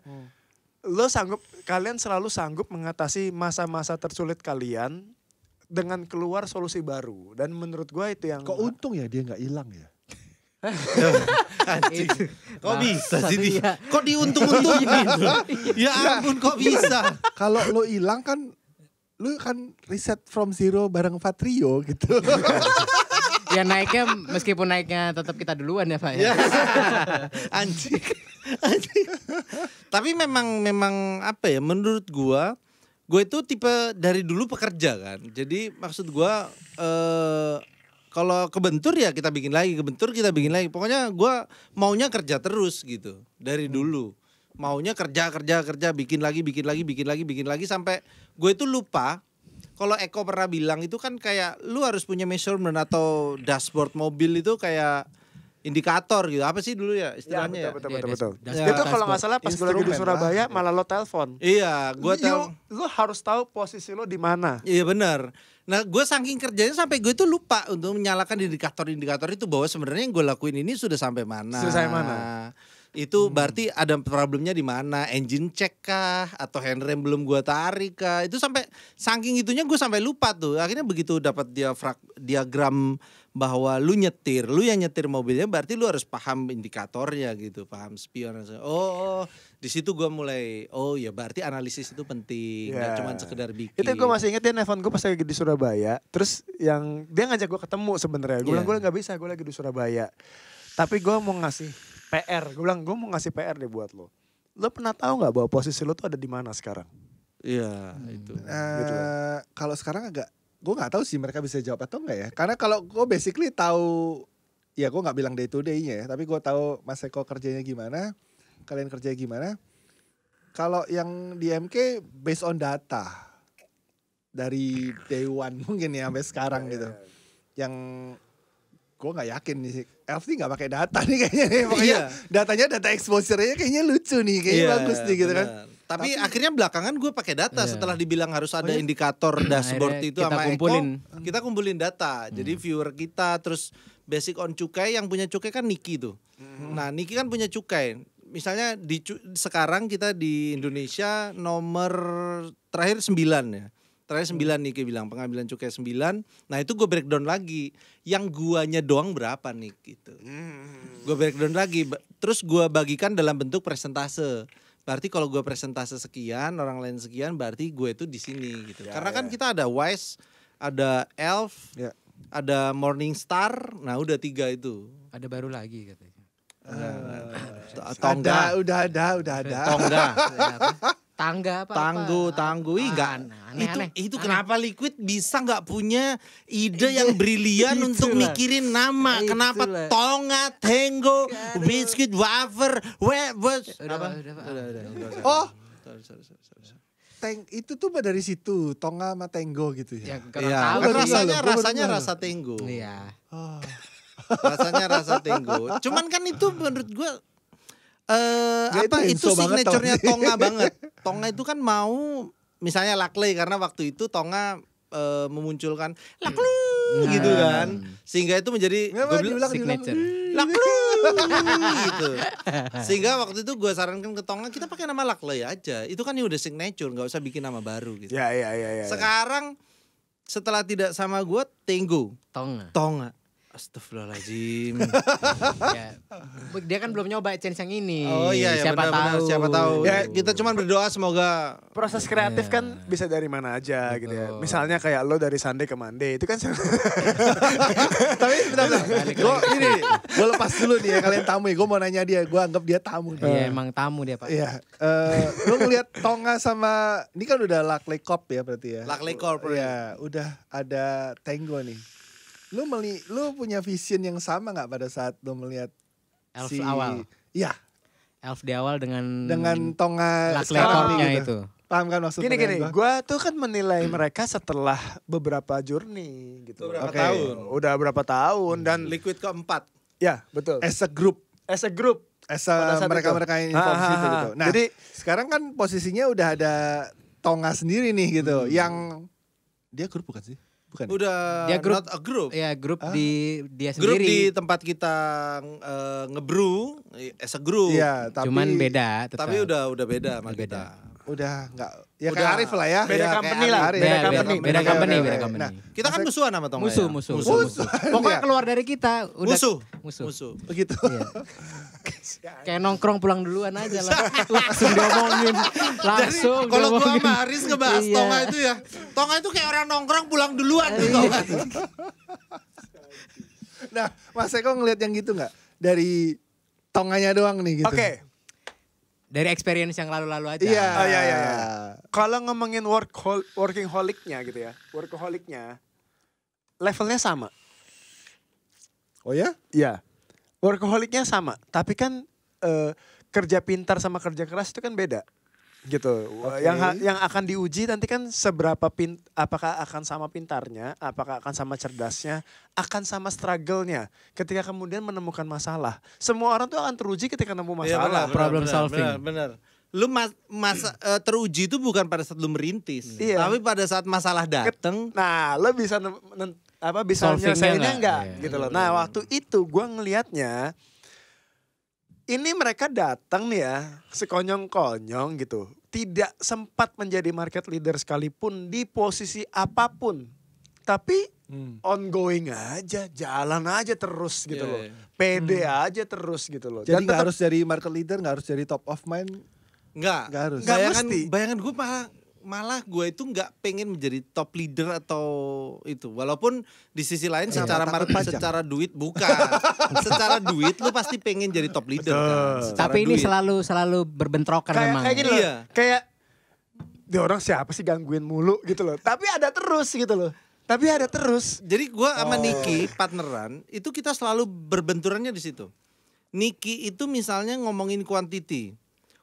Speaker 4: kalian selalu sanggup mengatasi masa-masa tersulit kalian dengan keluar solusi baru. Dan menurut gue itu yang
Speaker 2: Kok untung ya dia gak hilang ya?
Speaker 1: Anjing. Kok bisa sih dia?
Speaker 3: Iya.
Speaker 1: Kok diuntung-untungin? Ya ampun kok bisa?
Speaker 2: Kalau lo hilang kan lu kan reset from zero bareng Fatrio gitu.
Speaker 3: Ya naiknya meskipun naiknya tetap kita duluan ya Pak ya.
Speaker 1: Anjing. Tapi memang apa ya, menurut gue itu tipe dari dulu pekerja kan. Jadi maksud gue kalau kebentur ya kita bikin lagi, kebentur kita bikin lagi. Pokoknya gue maunya kerja terus gitu dari dulu. Maunya kerja bikin lagi sampai gue itu lupa. Kalau Eko pernah bilang itu kan kayak lu harus punya measurement atau dashboard mobil itu kayak indikator gitu. Apa sih dulu ya istilahnya ya?
Speaker 4: betul.
Speaker 3: Ya,
Speaker 4: Itu kalau nggak salah pas gue lagi di
Speaker 2: Instrumen
Speaker 4: Surabaya
Speaker 2: lah.
Speaker 4: malah lo telepon.
Speaker 1: Iya, gue tahu.
Speaker 4: Lo harus tahu posisi lo di mana.
Speaker 1: Iya benar. Nah gue saking kerjanya sampai gue itu lupa untuk menyalakan indikator-indikator itu bahwa sebenarnya yang gue lakuin ini sudah sampai mana.
Speaker 4: Sudah sampai mana?
Speaker 1: Itu berarti ada problemnya di mana? Engine check kah? Atau handrem belum gue tarik kah? Itu sampai saking itunya gue sampai lupa tuh. Akhirnya begitu dapat diagram bahwa lu yang nyetir mobilnya berarti lu harus paham indikatornya gitu, paham spion. Oh, di situ gue mulai ya berarti analisis itu penting, nggak
Speaker 4: Ya.
Speaker 1: cuma sekedar bikin.
Speaker 4: Itu gue masih inget dia nelfon gue pas lagi di Surabaya. Terus yang dia ngajak gue ketemu sebenarnya. Gue bilang gue nggak bisa, gue lagi di Surabaya. Tapi gue mau ngasih PR. Gue bilang gue mau ngasih PR deh buat lo. Lo pernah tahu nggak bahwa posisi lo tuh ada di mana sekarang?
Speaker 1: Iya, itu.
Speaker 4: Gitu.
Speaker 2: Kalau sekarang gue nggak tahu sih mereka bisa jawab atau enggak ya. Karena kalau gue basically tahu ya gue nggak bilang day to day-nya ya, tapi gue tahu Mas Eko kerjanya gimana, kalian kerjanya gimana. Kalau yang di MK based on data dari day one mungkin ya sampai sekarang gitu. Yang gue nggak yakin nih, Elf nih nggak pakai data nih kayaknya nih. Makanya datanya data exposure-nya kayaknya lucu nih, kayaknya bagus nih gitu kan.
Speaker 1: Tapi akhirnya belakangan gue pakai data setelah dibilang harus ada indikator dashboard
Speaker 3: Akhirnya
Speaker 1: itu
Speaker 3: kita
Speaker 1: sama
Speaker 3: kumpulin.
Speaker 1: Eko, kita kumpulin data. Jadi viewer kita terus basic on cukai, yang punya cukai kan Niki tuh. Nah, Niki kan punya cukai. Misalnya sekarang kita di Indonesia nomor terakhir 9 ya. Terakhir 9 Niki bilang pengambilan cukai 9. Nah, itu gue breakdown lagi. Yang guanya doang berapa nih gitu. Gue breakdown lagi. Terus gue bagikan dalam bentuk presentase. Berarti kalau gue presentase sekian, orang lain sekian, berarti gue itu di sini gitu. Karena kan kita ada Wise, ada Elf, ada Morningstar. Nah, udah 3 itu.
Speaker 3: Ada baru lagi katanya.
Speaker 1: Tongga.
Speaker 2: Udah ada.
Speaker 1: Tongga.
Speaker 3: Tangga apa?
Speaker 1: Tangguh. Ih, enggak.
Speaker 3: Aneh.
Speaker 1: Itu kenapa Liquid bisa nggak punya ide yang brilian untuk mikirin nama? Kenapa
Speaker 3: Itulah.
Speaker 1: Tonga, Tango, Biscuit, Wafer,
Speaker 3: Udah.
Speaker 2: Oh, itu tuh dari situ, Tonga sama Tango gitu ya.
Speaker 3: Ya, kurang
Speaker 1: Iya,
Speaker 3: tahu
Speaker 1: kan
Speaker 3: sih.
Speaker 1: rasanya rasa Tango.
Speaker 3: Iya.
Speaker 2: Oh.
Speaker 1: Rasanya rasa Tango. Cuman kan itu menurut gue
Speaker 2: Itu
Speaker 1: itu
Speaker 2: banget
Speaker 1: signaturenya
Speaker 2: tau.
Speaker 1: Tonga banget. Tonga itu kan mau misalnya Lakley, karena waktu itu Tonga memunculkan Lakley gitu kan. Sehingga itu menjadi gue bilang
Speaker 3: Signature.
Speaker 1: Lakley gitu. Sehingga waktu itu gue sarankan ke Tonga, kita pakai nama Lakley aja. Itu kan udah signature, nggak usah bikin nama baru gitu.
Speaker 4: Ya.
Speaker 1: Sekarang setelah tidak sama gue, Tango,
Speaker 3: Tonga.
Speaker 1: Astagfirullahaladzim.
Speaker 3: Ya. Dia kan belum nyoba chance yang ini.
Speaker 1: Oh iya,
Speaker 3: siapa
Speaker 1: benar,
Speaker 3: tahu.
Speaker 1: siapa tahu.
Speaker 4: Ya,
Speaker 1: Kita cuma berdoa semoga
Speaker 4: Proses kreatif kan bisa dari mana aja gitu ya.
Speaker 3: Betul.
Speaker 4: Misalnya kayak lo dari Sunday ke Monday itu kan
Speaker 2: Tapi bentar. Gue lepas dulu nih ya kalian tamu ya. Gue mau nanya dia, gue anggap dia tamu.
Speaker 3: Iya, emang tamu dia, Pak.
Speaker 2: Iya, lu ngeliat Tonga sama ini kan udah Lakley Corp ya berarti ya.
Speaker 1: Lakley Corp.
Speaker 2: Iya, udah ada Tango nih. Lu punya vision yang sama nggak pada saat lu melihat
Speaker 3: Elf awal.
Speaker 2: Iya,
Speaker 3: Elf di awal dengan
Speaker 2: Tonga
Speaker 3: Lakley
Speaker 2: sekarang
Speaker 3: Corp-nya
Speaker 2: gitu.
Speaker 3: itu.
Speaker 2: Paham kan maksudnya?
Speaker 4: gini, gue tuh kan menilai mereka setelah beberapa journey gitu.
Speaker 1: Beberapa
Speaker 2: Oke.
Speaker 1: tahun.
Speaker 4: Udah berapa tahun dan
Speaker 1: Liquid keempat.
Speaker 4: ya betul.
Speaker 2: As a group,
Speaker 4: As a group. Pada saat
Speaker 2: mereka yang involved di situ gitu. Nah,
Speaker 4: Jadi
Speaker 2: sekarang kan posisinya udah ada Tonga sendiri nih gitu. Yang dia grup bukan sih? Bukan.
Speaker 1: Udah
Speaker 3: Dia grup.
Speaker 1: not a group.
Speaker 3: Ya, grup di dia
Speaker 1: Grup
Speaker 3: sendiri.
Speaker 1: di tempat kita ngebrew as a group.
Speaker 2: Iya, tapi
Speaker 3: Cuman beda tetap.
Speaker 1: Tapi udah beda sama
Speaker 3: Beda.
Speaker 1: kita.
Speaker 2: udah enggak ya
Speaker 1: Udah.
Speaker 2: kayak Arif lah ya.
Speaker 4: Beda
Speaker 2: Ya,
Speaker 4: company
Speaker 2: kayak
Speaker 4: lah,
Speaker 2: Arif.
Speaker 4: beda
Speaker 3: Beda
Speaker 4: company.
Speaker 3: beda company,
Speaker 2: Oke,
Speaker 3: beda
Speaker 2: oke.
Speaker 3: company.
Speaker 2: Nah,
Speaker 1: Kita kan musuhan sama Tonga.
Speaker 3: Musuh,
Speaker 1: ya?
Speaker 3: musuh.
Speaker 2: Musuh.
Speaker 3: Pokoknya
Speaker 2: Iya.
Speaker 3: keluar dari kita udah
Speaker 1: Musuh.
Speaker 3: musuh.
Speaker 2: Begitu.
Speaker 3: Iya. Kayak nongkrong pulang duluan aja lah. Langsung diomongin. Langsung
Speaker 1: Kalau gua
Speaker 3: diomongin.
Speaker 1: sama Aris ngebahas
Speaker 3: Iya.
Speaker 1: Tonga itu ya. Tonga itu kayak orang nongkrong pulang duluan tuh Tonga.
Speaker 2: Nah, Mas Eko ngeliat yang gitu nggak? Dari Tonganya doang nih gitu.
Speaker 4: Oke,
Speaker 3: Dari experience yang lalu-lalu aja.
Speaker 2: Iya.
Speaker 4: Oh, iya. Kalau ngomongin working holic-nya gitu ya. Workaholic-nya levelnya sama.
Speaker 2: Oh ya?
Speaker 4: Iya. Workaholic-nya sama, tapi kan kerja pintar sama kerja keras itu kan beda. Gitu.
Speaker 2: Oke.
Speaker 4: Yang akan diuji nanti kan seberapa apakah akan sama pintarnya, apakah akan sama cerdasnya, akan sama struggle-nya ketika kemudian menemukan masalah. Semua orang tuh akan teruji ketika nemu masalah.
Speaker 3: Problem solving.
Speaker 1: Bener. Lu teruji itu bukan pada saat lu merintis,
Speaker 4: Iya.
Speaker 1: tapi pada saat masalah dateng.
Speaker 4: Nah, lo bisa bisa
Speaker 3: Solvingnya
Speaker 4: nyelesainnya
Speaker 3: nggak?
Speaker 4: enggak
Speaker 3: Iya.
Speaker 4: gitu loh. Nah, waktu itu gue ngelihatnya ini mereka datang nih ya, sekonyong-konyong gitu. Tidak sempat menjadi market leader sekalipun di posisi apapun. Tapi ongoing aja, jalan aja terus gitu
Speaker 1: Iya,
Speaker 4: loh.
Speaker 1: iya.
Speaker 4: Pede aja terus gitu loh.
Speaker 2: Jadi
Speaker 4: Dan
Speaker 2: nggak
Speaker 4: tetap-
Speaker 2: harus jadi market leader, nggak harus jadi top of mind.
Speaker 1: Enggak
Speaker 2: Nggak harus.
Speaker 4: mesti.
Speaker 1: Bayangan gue malah gue itu nggak pengen menjadi top leader atau itu. Walaupun di sisi lain
Speaker 2: Kenapa? Takut pajak?
Speaker 1: secara duit bukan. Secara duit lu pasti pengen jadi top leader kan. Secara
Speaker 3: Tapi ini
Speaker 1: duit.
Speaker 3: selalu berbentrokan
Speaker 4: kayak
Speaker 3: memang.
Speaker 4: kayak gini loh.
Speaker 1: Iya.
Speaker 4: Kayak dia orang siapa sih gangguin mulu gitu loh. Tapi ada terus gitu loh. Tapi ada terus.
Speaker 1: Jadi gue sama Niki partneran itu kita selalu berbenturannya di situ. Niki itu misalnya ngomongin quantity.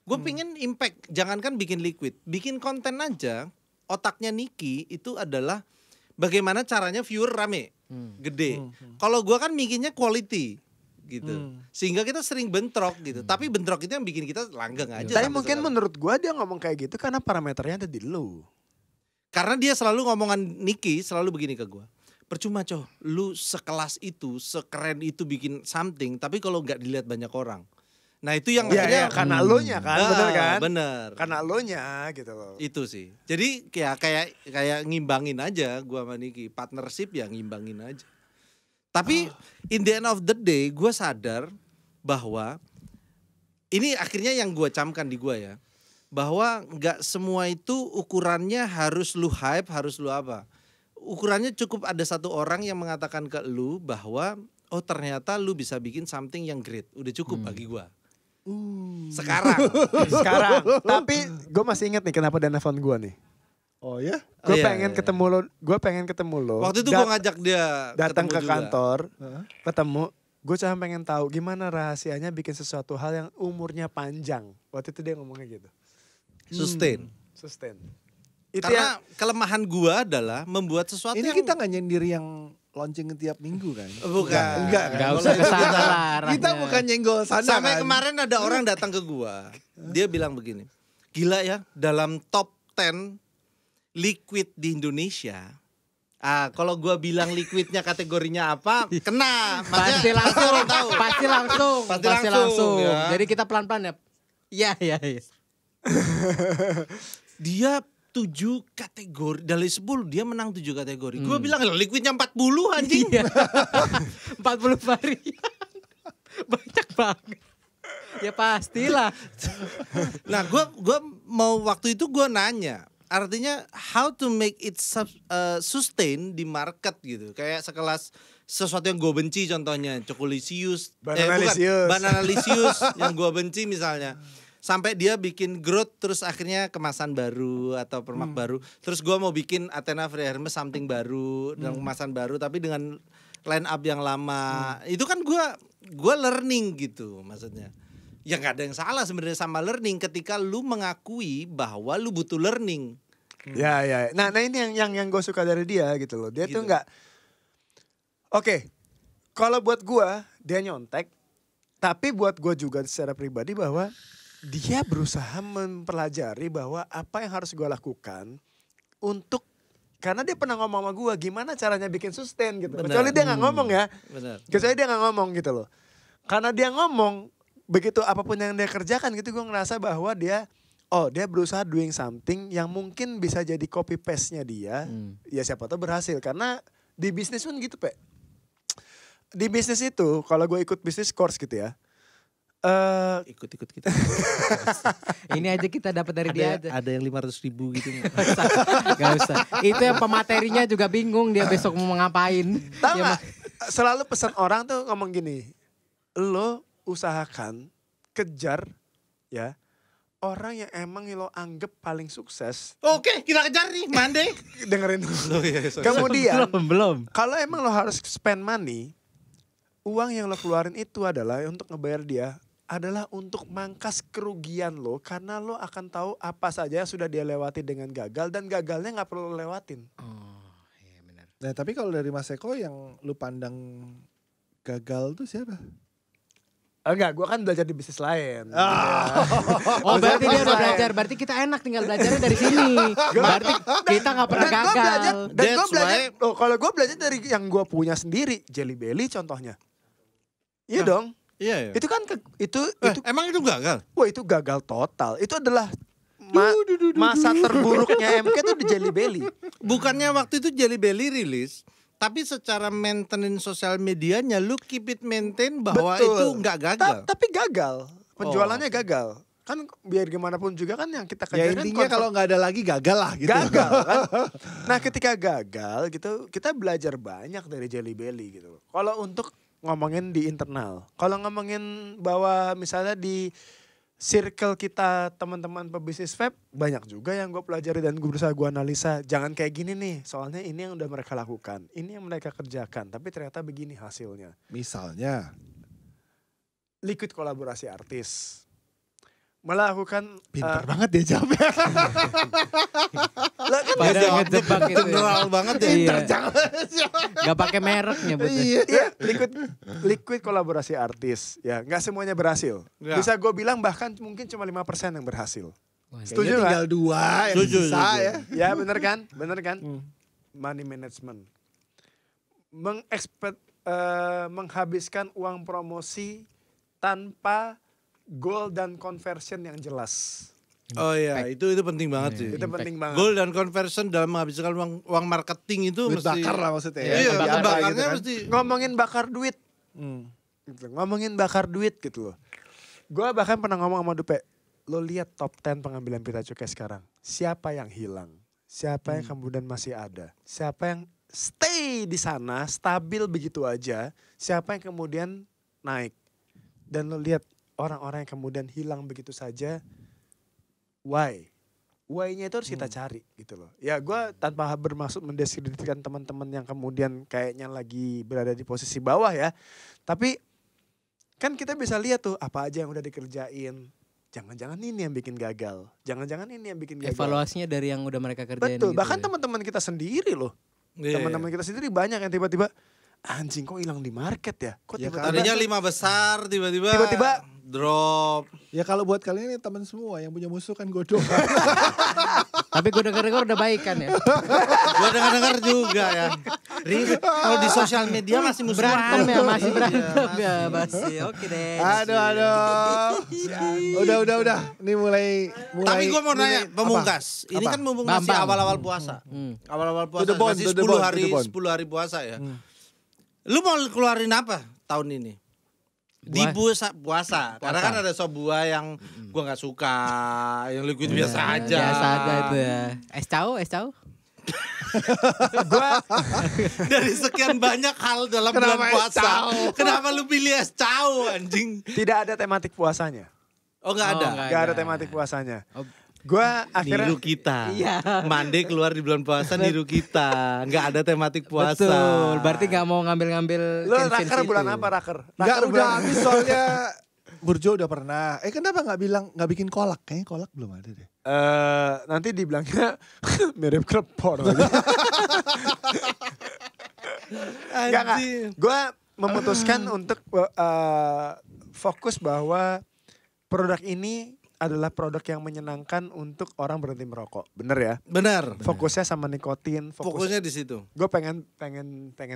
Speaker 1: Gue pengen impact, jangankan bikin liquid, bikin konten aja. Otaknya Niki itu adalah bagaimana caranya viewer rame, gede. Kalau gue kan bikinnya quality gitu. Sehingga kita sering bentrok gitu. Tapi bentrok itu yang bikin kita langgeng aja.
Speaker 4: Tapi
Speaker 1: sampai
Speaker 4: mungkin
Speaker 1: sekarang.
Speaker 4: menurut gua dia ngomong kayak gitu karena parameternya ada di lu.
Speaker 1: Karena dia selalu ngomongan Niki selalu begini ke gue. Percuma coh, lu sekelas itu, sekeren itu bikin something, tapi kalau nggak dilihat banyak orang. Nah itu yang akhirnya
Speaker 4: karena lo nya kan, bener kan?
Speaker 1: Bener.
Speaker 4: Karena lo nya gitu loh.
Speaker 1: Itu sih. Jadi kayak ngimbangin aja gua sama Niki, partnership ya ngimbangin aja. Tapi in the end of the day gua sadar bahwa ini akhirnya yang gua camkan di gua ya. Bahwa nggak semua itu ukurannya harus lu hype, harus lu apa. Ukurannya cukup ada satu orang yang mengatakan ke lu bahwa oh ternyata lu bisa bikin something yang great. Udah cukup bagi gua. Sekarang.
Speaker 4: Tapi gue masih inget nih kenapa dia nelfon gue nih.
Speaker 2: Oh ya?
Speaker 4: Gue
Speaker 1: Iya,
Speaker 4: pengen
Speaker 1: iya.
Speaker 4: ketemu lo. Gue pengen ketemu lo.
Speaker 1: Waktu itu gua ngajak dia
Speaker 4: datang
Speaker 1: ketemu
Speaker 4: ke
Speaker 1: juga.
Speaker 4: kantor, ketemu. Gue cuma pengen tahu gimana rahasianya bikin sesuatu hal yang umurnya panjang. Waktu itu dia ngomongnya gitu.
Speaker 1: Sustain.
Speaker 4: Sustain. Itu
Speaker 1: Karena kelemahan gua adalah membuat sesuatu
Speaker 2: Ini
Speaker 1: yang
Speaker 2: kita nggak nyendiri yang launching tiap minggu kan?
Speaker 1: bukan.
Speaker 2: Enggak kan?
Speaker 3: Gak
Speaker 1: Kalau
Speaker 3: usah
Speaker 1: itu
Speaker 3: kesana
Speaker 1: kita-
Speaker 3: lah arahnya.
Speaker 2: Kita bukan nyenggol sana
Speaker 1: Sampai
Speaker 2: kan?
Speaker 1: kemarin ada orang datang ke gua. Dia bilang begini. Gila ya, dalam top 10 liquid di Indonesia. Kalau gua bilang liquidnya kategorinya apa, kena. Maksudnya
Speaker 3: Pasti langsung,
Speaker 1: orang tahu.
Speaker 3: pasti langsung,
Speaker 1: Pasti
Speaker 3: pasti
Speaker 1: langsung,
Speaker 3: langsung.
Speaker 1: ya.
Speaker 3: Jadi kita pelan-pelan ya. Iya.
Speaker 1: Dia 7 kategori dari 10 dia menang 7 kategori. Gua bilang liquidnya 40 anjing.
Speaker 3: Iya. 40 varian. Banyak banget. Ya pastilah.
Speaker 1: Nah, gua mau waktu itu gua nanya, artinya how to make it sustain di market gitu. Kayak sekelas sesuatu yang gue benci contohnya Chocolisius,
Speaker 4: Bananalisius.
Speaker 1: Bananalisius yang gue benci misalnya. Sampai dia bikin growth terus akhirnya kemasan baru atau permak baru. Terus gua mau bikin Athena Free Hermes something baru dengan kemasan baru tapi dengan line up yang lama. Itu kan gua learning gitu maksudnya. Ya nggak ada yang salah sebenarnya sama learning ketika lu mengakui bahwa lu butuh learning.
Speaker 4: Ya. Nah ini yang gue suka dari dia gitu loh. Dia tuh
Speaker 1: Gitu.
Speaker 4: nggak. Oke. Kalau buat gue dia nyontek. Tapi buat gue juga secara pribadi bahwa dia berusaha mempelajari bahwa apa yang harus gue lakukan untuk karena dia pernah ngomong sama gue gimana caranya bikin sustain gitu.
Speaker 1: Benar.
Speaker 4: Kecuali dia nggak ngomong ya.
Speaker 1: Benar.
Speaker 4: Kecuali dia nggak ngomong gitu loh. Karena dia ngomong begitu apapun yang dia kerjakan gitu gue ngerasa bahwa dia berusaha doing something yang mungkin bisa jadi copy paste-nya dia. Ya siapa tahu berhasil karena di bisnis pun gitu, Pe. Di bisnis itu kalau gue ikut bisnis course gitu ya.
Speaker 1: Ikut kita.
Speaker 3: Ini aja kita dapat dari dia aja.
Speaker 1: Ada yang 500.000 gitu.
Speaker 3: Gak usah. Itu yang pematerinya juga bingung dia besok mau ngapain.
Speaker 4: Tahu
Speaker 3: Ya,
Speaker 4: nggak? Selalu pesan orang tuh ngomong gini, lo usahakan kejar ya orang yang emang lo anggap paling sukses.
Speaker 1: Oke, kita kejar nih Mande.
Speaker 4: Dengerin dulu.
Speaker 1: Oh, iya, sorry.
Speaker 4: Kemudian
Speaker 3: belum.
Speaker 4: kalau emang lo harus spend money, uang yang lo keluarin itu adalah untuk ngebayar dia adalah untuk mangkas kerugian lo karena lo akan tahu apa saja yang sudah dia lewati dengan gagal dan gagalnya nggak perlu lo lewatin.
Speaker 3: Oh, iya benar.
Speaker 2: Nah tapi kalau dari Mas Eko yang lu pandang gagal tuh siapa?
Speaker 4: Enggak, gue kan belajar di bisnis lain.
Speaker 3: Oh berarti dia udah belajar. Berarti kita enak tinggal belajarnya dari sini. Berarti kita nggak pernah
Speaker 4: Dan gue
Speaker 3: gagal.
Speaker 4: belajar, dan gue
Speaker 1: That's
Speaker 4: belajar.
Speaker 1: why-
Speaker 4: Oh, kalau gue belajar dari yang gue punya sendiri, Jelly Belly contohnya. Iya
Speaker 1: Nah,
Speaker 4: dong.
Speaker 1: Iya, iya.
Speaker 4: Itu kan itu
Speaker 1: Emang itu gagal?
Speaker 4: wah itu gagal total. Itu adalah masa terburuknya MK tuh di Jelly Belly.
Speaker 1: Bukannya waktu itu Jelly Belly rilis, tapi secara maintenance sosial medianya lu keep it maintain bahwa
Speaker 4: Betul.
Speaker 1: itu nggak gagal.
Speaker 4: Tapi gagal. Penjualannya gagal. Kan biar gimana pun juga kan yang kita
Speaker 2: Ya
Speaker 4: kerjakan
Speaker 2: intinya kalau nggak ada lagi gagal lah gitu.
Speaker 4: gagal kan. Nah ketika gagal gitu kita belajar banyak dari Jelly Belly gitu. Kalau untuk ngomongin di internal. Kalau ngomongin bahwa misalnya di circle kita teman-teman pebisnis vape banyak juga yang gue pelajari dan gue berusaha gue analisa. Jangan kayak gini nih, soalnya ini yang udah mereka lakukan, ini yang mereka kerjakan, tapi ternyata begini hasilnya.
Speaker 2: Misalnya
Speaker 4: Liquid kolaborasi artis melakukan
Speaker 2: pinter banget dia jawabnya.
Speaker 4: lah kan
Speaker 3: Pada
Speaker 1: Jawab
Speaker 3: ngejebak gitu ya.
Speaker 1: general banget ya.
Speaker 3: Iya.
Speaker 2: Jangan.
Speaker 3: Gak pakai merek nyebutnya.
Speaker 4: Iya, liquid kolaborasi artis. Ya, nggak semuanya berhasil.
Speaker 1: Ya.
Speaker 4: Bisa gue bilang bahkan mungkin cuma 5% yang berhasil.
Speaker 2: Kayaknya
Speaker 4: Setuju nggak?
Speaker 2: tinggal 2 yang
Speaker 1: Setuju,
Speaker 2: bisa
Speaker 1: setuju.
Speaker 2: ya.
Speaker 4: Ya bener kan? Bener kan? Money management. Menghabiskan uang promosi tanpa goal dan conversion yang jelas.
Speaker 1: Oh iya, itu penting banget sih.
Speaker 4: Itu penting banget.
Speaker 1: Goal dan conversion dalam menghabiskan uang marketing itu
Speaker 2: Duit
Speaker 1: mesti
Speaker 2: bakar lah maksudnya.
Speaker 1: Iya,
Speaker 2: Yang biasa
Speaker 1: bakarnya
Speaker 2: gitu kan.
Speaker 1: mesti
Speaker 4: Ngomongin bakar duit. Gitu. Ngomongin bakar duit gitu loh. Gue bahkan pernah ngomong sama Dupe. Lo lihat top 10 pengambilan pita cukai sekarang. Siapa yang hilang? Siapa yang kemudian masih ada? Siapa yang stay di sana, stabil begitu aja? Siapa yang kemudian naik? Dan lo lihat orang-orang yang kemudian hilang begitu saja, why? Why-nya itu harus kita cari gitu loh. Ya gue tanpa bermaksud mendiskreditkan teman-teman yang kemudian kayaknya lagi berada di posisi bawah ya. Tapi kan kita bisa lihat tuh apa aja yang udah dikerjain. Jangan-jangan ini yang bikin gagal. Jangan-jangan ini yang bikin gagal.
Speaker 3: Evaluasinya dari yang udah mereka kerjain.
Speaker 4: Betul,
Speaker 3: gitu
Speaker 4: bahkan
Speaker 3: ya.
Speaker 4: teman-teman kita sendiri loh.
Speaker 1: Iya,
Speaker 4: Teman-teman kita sendiri banyak yang tiba-tiba anjing kok hilang di market ya? Kok
Speaker 2: Ya,
Speaker 4: tiba-tiba
Speaker 1: tadinya 5 besar tiba-tiba drop.
Speaker 2: Ya kalau buat kalian ini teman semua yang punya musuh kan gue doang.
Speaker 3: Tapi gue denger udah baik kan ya.
Speaker 1: Gua dengar juga ya. Kalau di sosial media masih musuhan.
Speaker 3: Berantem ya, masih
Speaker 1: Iya,
Speaker 3: berantem
Speaker 1: masih.
Speaker 3: ya. Masih, oke deh.
Speaker 2: Aduh. Udah. Ini mulai.
Speaker 1: Tapi gue mau nanya, pemungkas. Ini kan mumpung masih
Speaker 3: Bambang.
Speaker 1: awal-awal puasa. Awal-awal puasa,
Speaker 2: the bone,
Speaker 1: masih
Speaker 2: to the
Speaker 1: 10
Speaker 2: bone,
Speaker 1: hari,
Speaker 2: to the bone.
Speaker 1: 10 hari puasa ya. Lu mau keluarin apa tahun ini? Di puasa. Karena kan ada sop buah yang gua nggak suka, yang liquid biasa aja.
Speaker 3: Biasa aja itu ya. Es cau.
Speaker 1: Dari sekian banyak hal dalam bulan puasa, kenapa lu pilih es cau anjing?
Speaker 4: tidak ada tematik puasanya.
Speaker 1: Oh nggak ada.
Speaker 4: Gak ada tematik puasanya.
Speaker 3: Oh.
Speaker 4: Gue akhirnya
Speaker 1: Niru kita.
Speaker 3: Iya.
Speaker 1: Mande keluar di bulan puasa niru kita. Nggak ada tematik puasa.
Speaker 3: Betul. Berarti gak mau ngambil-ngambil.
Speaker 4: Lo
Speaker 3: campaign
Speaker 4: raker
Speaker 3: situ.
Speaker 4: bulan apa raker?
Speaker 2: Enggak
Speaker 4: Raker
Speaker 2: udah habis soalnya. Burjo udah pernah. Kenapa nggak bikin kolak? Kayaknya kolak belum ada deh.
Speaker 4: Nanti dibilangnya mirip krepor. Enggak. Gue memutuskan untuk fokus bahwa produk ini adalah produk yang menyenangkan untuk orang berhenti merokok. Bener ya?
Speaker 1: Benar.
Speaker 4: Fokusnya sama nikotin.
Speaker 1: Fokusnya di situ.
Speaker 4: Gue pengen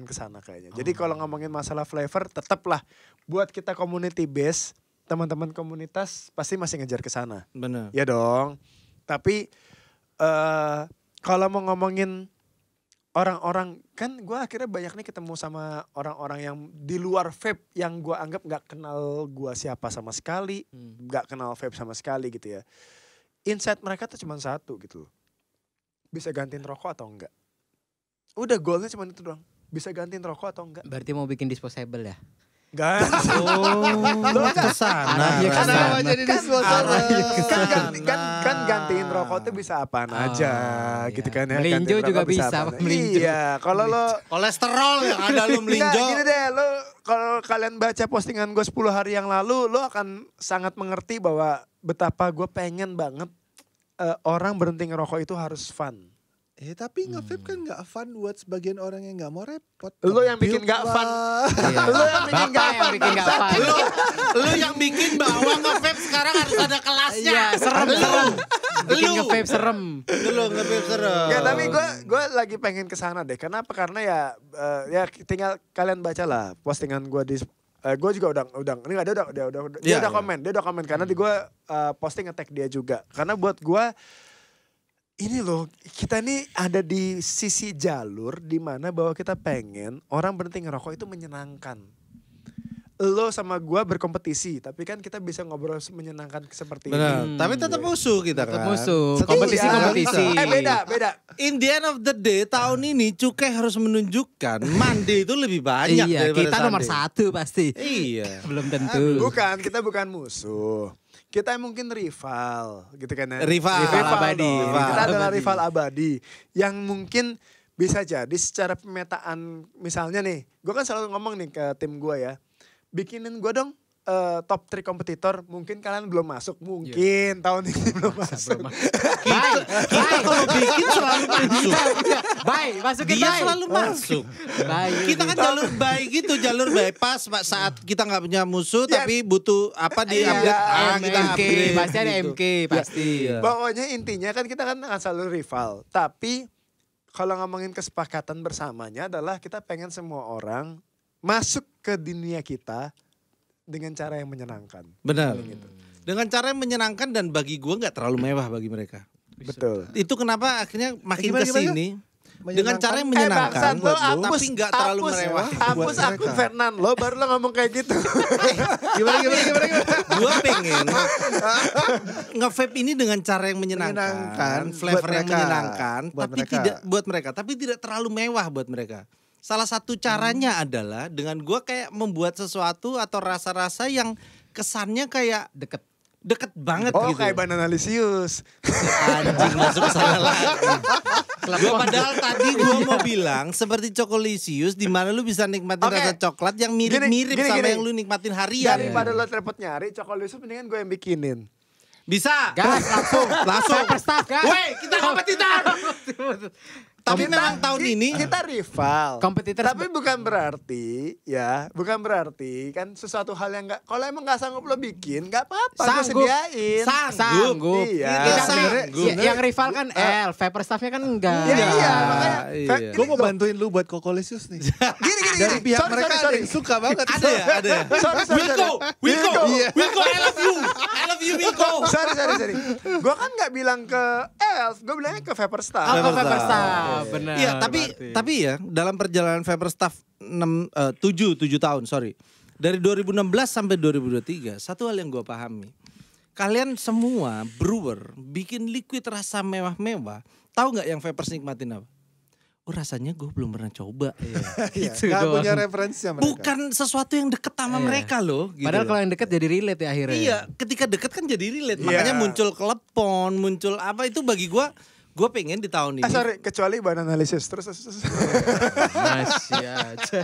Speaker 4: kesana kayaknya. Jadi kalau ngomongin masalah flavor, tetaplah buat kita community base, teman-teman komunitas pasti masih ngejar ke sana.
Speaker 1: Benar.
Speaker 4: Ya dong. Tapi kalau mau ngomongin orang-orang, kan gue akhirnya banyak nih ketemu sama orang-orang yang di luar vape yang gue anggap gak kenal gue siapa sama sekali, gak kenal vape sama sekali gitu ya. Insight mereka tuh cuma satu gitu loh. Bisa gantiin rokok atau enggak? Udah goalnya cuma itu doang. Bisa gantiin rokok atau enggak?
Speaker 3: Berarti mau bikin disposable ya?
Speaker 4: Enggak.
Speaker 1: Oh, kesana.
Speaker 3: Arahnya ke sana.
Speaker 2: Kenapa jadi disposal?
Speaker 4: kan gantiin rokok tuh bisa apaan aja
Speaker 3: iya.
Speaker 4: gitu kan ya.
Speaker 3: Melinjo
Speaker 4: Gantiin
Speaker 3: juga
Speaker 4: rokok
Speaker 3: bisa,
Speaker 4: apaan.
Speaker 3: melinjo.
Speaker 4: Iya, kalau lo
Speaker 1: Kolesterol yang ada lu melinjo.
Speaker 4: Nggak, gini deh, lo kalau kalian baca postingan gue 10 hari yang lalu, lo akan sangat mengerti bahwa betapa gue pengen banget orang berhenti ngerokok itu harus fun.
Speaker 2: Tapi nge-vape kan gak fun buat sebagian orang yang gak mau repot.
Speaker 4: Lo yang bikin gak fun.
Speaker 3: Iya.
Speaker 4: Lo yang bikin
Speaker 3: Bapak yang bikin gak fun.
Speaker 1: Lu yang bikin bahwa nge-vape sekarang harus ada kelasnya.
Speaker 3: Iya, serem. Bikin
Speaker 1: Lu.
Speaker 3: nge-vape serem.
Speaker 1: Lu nge-vape serem.
Speaker 4: Ya tapi gue lagi pengen kesana deh. Kenapa? Karena ya tinggal kalian baca lah postingan gue di gue juga udah ini dia udah komen karena di gue posting nge-tag dia juga. Karena buat gue ini loh, kita nih ada di sisi jalur di mana bahwa kita pengen orang berhenti ngerokok itu menyenangkan. lo sama gua berkompetisi, tapi kan kita bisa ngobrol menyenangkan seperti
Speaker 1: Benar.
Speaker 4: ini.
Speaker 1: Tapi tetap musuh kita
Speaker 3: Tetap
Speaker 1: kan.
Speaker 3: musuh.
Speaker 4: Setia.
Speaker 3: Kompetisi.
Speaker 4: Beda.
Speaker 1: In the end of the day tahun ini Cukai harus menunjukkan Mande itu lebih banyak
Speaker 3: Iya,
Speaker 1: daripada
Speaker 3: kita nomor
Speaker 1: Sunday.
Speaker 3: 1 pasti.
Speaker 1: Iya.
Speaker 3: Belum tentu.
Speaker 4: Bukan, kita bukan musuh. Kita mungkin rival, gitu kan ya.
Speaker 1: Rival
Speaker 3: abadi.
Speaker 4: dong.
Speaker 1: Rival
Speaker 4: Kita adalah
Speaker 1: abadi.
Speaker 4: rival abadi yang mungkin bisa jadi secara pemetaan, misalnya nih, gue kan selalu ngomong nih ke tim gue ya, bikinin gue dong top 3 kompetitor, mungkin kalian belum masuk, mungkin tahun ini belum masuk.
Speaker 1: Kita kalau bikin selalu masuk.
Speaker 3: Bye, masukin
Speaker 1: Dia
Speaker 3: bye.
Speaker 1: selalu masuk.
Speaker 3: Bye.
Speaker 1: Kita kan jalur baik gitu, jalur bypass saat kita nggak punya musuh
Speaker 4: Ya.
Speaker 1: tapi butuh apa di
Speaker 3: Iya,
Speaker 1: upgrade, kita
Speaker 3: MK,
Speaker 1: upgrade.
Speaker 3: pasti ada
Speaker 1: gitu.
Speaker 3: MK, pasti.
Speaker 1: Iya.
Speaker 4: Pokoknya intinya kan kita kan akan selalu rival, tapi kalau ngomongin kesepakatan bersamanya adalah kita pengen semua orang masuk ke dunia kita dengan cara yang menyenangkan.
Speaker 1: Benar. Dengan cara yang menyenangkan dan bagi gua nggak terlalu mewah bagi mereka.
Speaker 4: Betul.
Speaker 1: Itu kenapa akhirnya makin
Speaker 2: Gimana,
Speaker 1: kesini dengan cara yang menyenangkan
Speaker 4: bangsat, lo
Speaker 1: tapi nggak terlalu mewah.
Speaker 4: Hapus
Speaker 2: buat
Speaker 4: akun
Speaker 2: mereka.
Speaker 4: Fernan lo baru lo ngomong kayak gitu.
Speaker 2: Gimana?
Speaker 1: Gua pengen nge-vape ini dengan cara yang menyenangkan,
Speaker 2: Menyenangkan
Speaker 1: flavor
Speaker 2: buat
Speaker 1: yang
Speaker 2: mereka.
Speaker 1: menyenangkan,
Speaker 2: Buat
Speaker 1: tapi
Speaker 2: mereka.
Speaker 1: tidak buat mereka, tapi tidak terlalu mewah buat mereka. Salah satu caranya adalah dengan gua kayak membuat sesuatu atau rasa-rasa yang kesannya kayak deket banget
Speaker 4: Oh
Speaker 1: gitu.
Speaker 4: kayak Banana Lisius.
Speaker 1: Anjing masuk ke sana lagi. Gua padahal tadi gua mau bilang seperti Chocolisius di mana lu bisa nikmatin
Speaker 4: Oke.
Speaker 1: rasa coklat yang mirip-mirip
Speaker 4: Gini,
Speaker 1: sama
Speaker 4: gini.
Speaker 1: yang lu nikmatin harian.
Speaker 4: Daripada lo repot nyari Chocolisius mendingan gue yang bikinin.
Speaker 1: Bisa.
Speaker 3: Gas, langsung.
Speaker 1: Langsung.
Speaker 3: Staff, gas.
Speaker 1: Weh, kita kompetitor. Tapi
Speaker 4: Kita-
Speaker 1: memang tahun ini
Speaker 4: kita rival.
Speaker 3: Kompetitor
Speaker 4: Tapi bukan berarti kan sesuatu hal yang nggak, kalau emang nggak sanggup lo bikin nggak apa-apa, gue
Speaker 3: Sanggup.
Speaker 4: sediain.
Speaker 3: Sanggup.
Speaker 4: Iya.
Speaker 1: Kita
Speaker 3: Yang,
Speaker 1: sanggup.
Speaker 3: yang rival kan L, Vapor Staffnya kan enggak.
Speaker 4: Iya, makanya.
Speaker 1: Iya.
Speaker 2: Gue mau bantuin lu buat Kokolisius nih.
Speaker 4: Gini.
Speaker 2: Dari pihak
Speaker 4: Sorry,
Speaker 2: mereka
Speaker 4: sorry,
Speaker 2: ada
Speaker 4: sorry.
Speaker 2: yang suka banget.
Speaker 1: Ada ya, ada ya.
Speaker 4: Sorry.
Speaker 1: Wilco,
Speaker 2: Iya.
Speaker 1: Wilco, I love you, Wilco.
Speaker 4: Sorry. Gue kan nggak bilang ke Elf, gue bilangnya ke Vapor Staff.
Speaker 3: Oh,
Speaker 1: Vapor
Speaker 3: Vapor
Speaker 1: Staff.
Speaker 3: Staff, benar.
Speaker 1: Iya,
Speaker 3: berarti.
Speaker 1: tapi ya dalam perjalanan Vapor Staff 7 tahun, sorry. Dari 2016 sampai 2023, satu hal yang gue pahami. Kalian semua brewer bikin liquid rasa mewah-mewah, tahu nggak yang Vapers nikmatin apa? Oh rasanya gue belum pernah coba.
Speaker 2: Iya,
Speaker 3: Itu
Speaker 2: nggak
Speaker 3: doang.
Speaker 2: punya referensinya mereka.
Speaker 1: Bukan sesuatu yang deket sama
Speaker 3: Iya.
Speaker 1: mereka loh. Gitu
Speaker 3: Padahal
Speaker 1: loh.
Speaker 3: kalau yang dekat jadi relate ya akhirnya.
Speaker 1: Iya, ketika deket kan jadi relate.
Speaker 4: Iya.
Speaker 1: Makanya muncul kelepon, muncul apa itu bagi gue pengen di tahun ini.
Speaker 4: Sorry, kecuali Banana Lisius. Terus.
Speaker 3: Masih aja.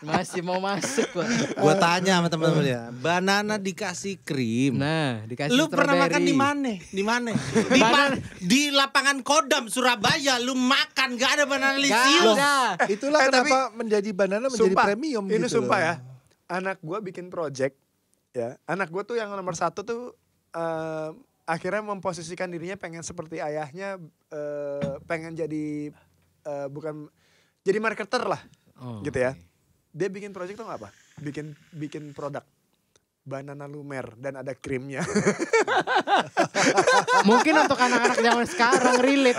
Speaker 3: Masih mau masuk kok.
Speaker 1: Gue tanya sama teman-teman ya, banana dikasih krim.
Speaker 3: Nah, dikasih
Speaker 1: Lu pernah makan di
Speaker 3: strawberry.
Speaker 1: mana? Di mana? Di, di lapangan Kodam Surabaya lu makan gak ada banana
Speaker 3: Gak
Speaker 1: lisius.
Speaker 3: ada.
Speaker 2: Itulah
Speaker 4: tapi-
Speaker 2: kenapa menjadi banana menjadi
Speaker 4: Sumpah,
Speaker 2: premium
Speaker 4: ini
Speaker 2: gitu.
Speaker 4: sumpah
Speaker 2: loh.
Speaker 4: ya. Anak gue bikin project ya. Anak gue tuh yang nomor 1 tuh akhirnya memposisikan dirinya pengen seperti ayahnya, pengen jadi bukan jadi marketer lah,
Speaker 3: Oh,
Speaker 4: gitu ya. Dia bikin project tuh apa? Bikin produk banana lumer dan ada krimnya.
Speaker 3: Mungkin untuk anak-anak zaman sekarang relate.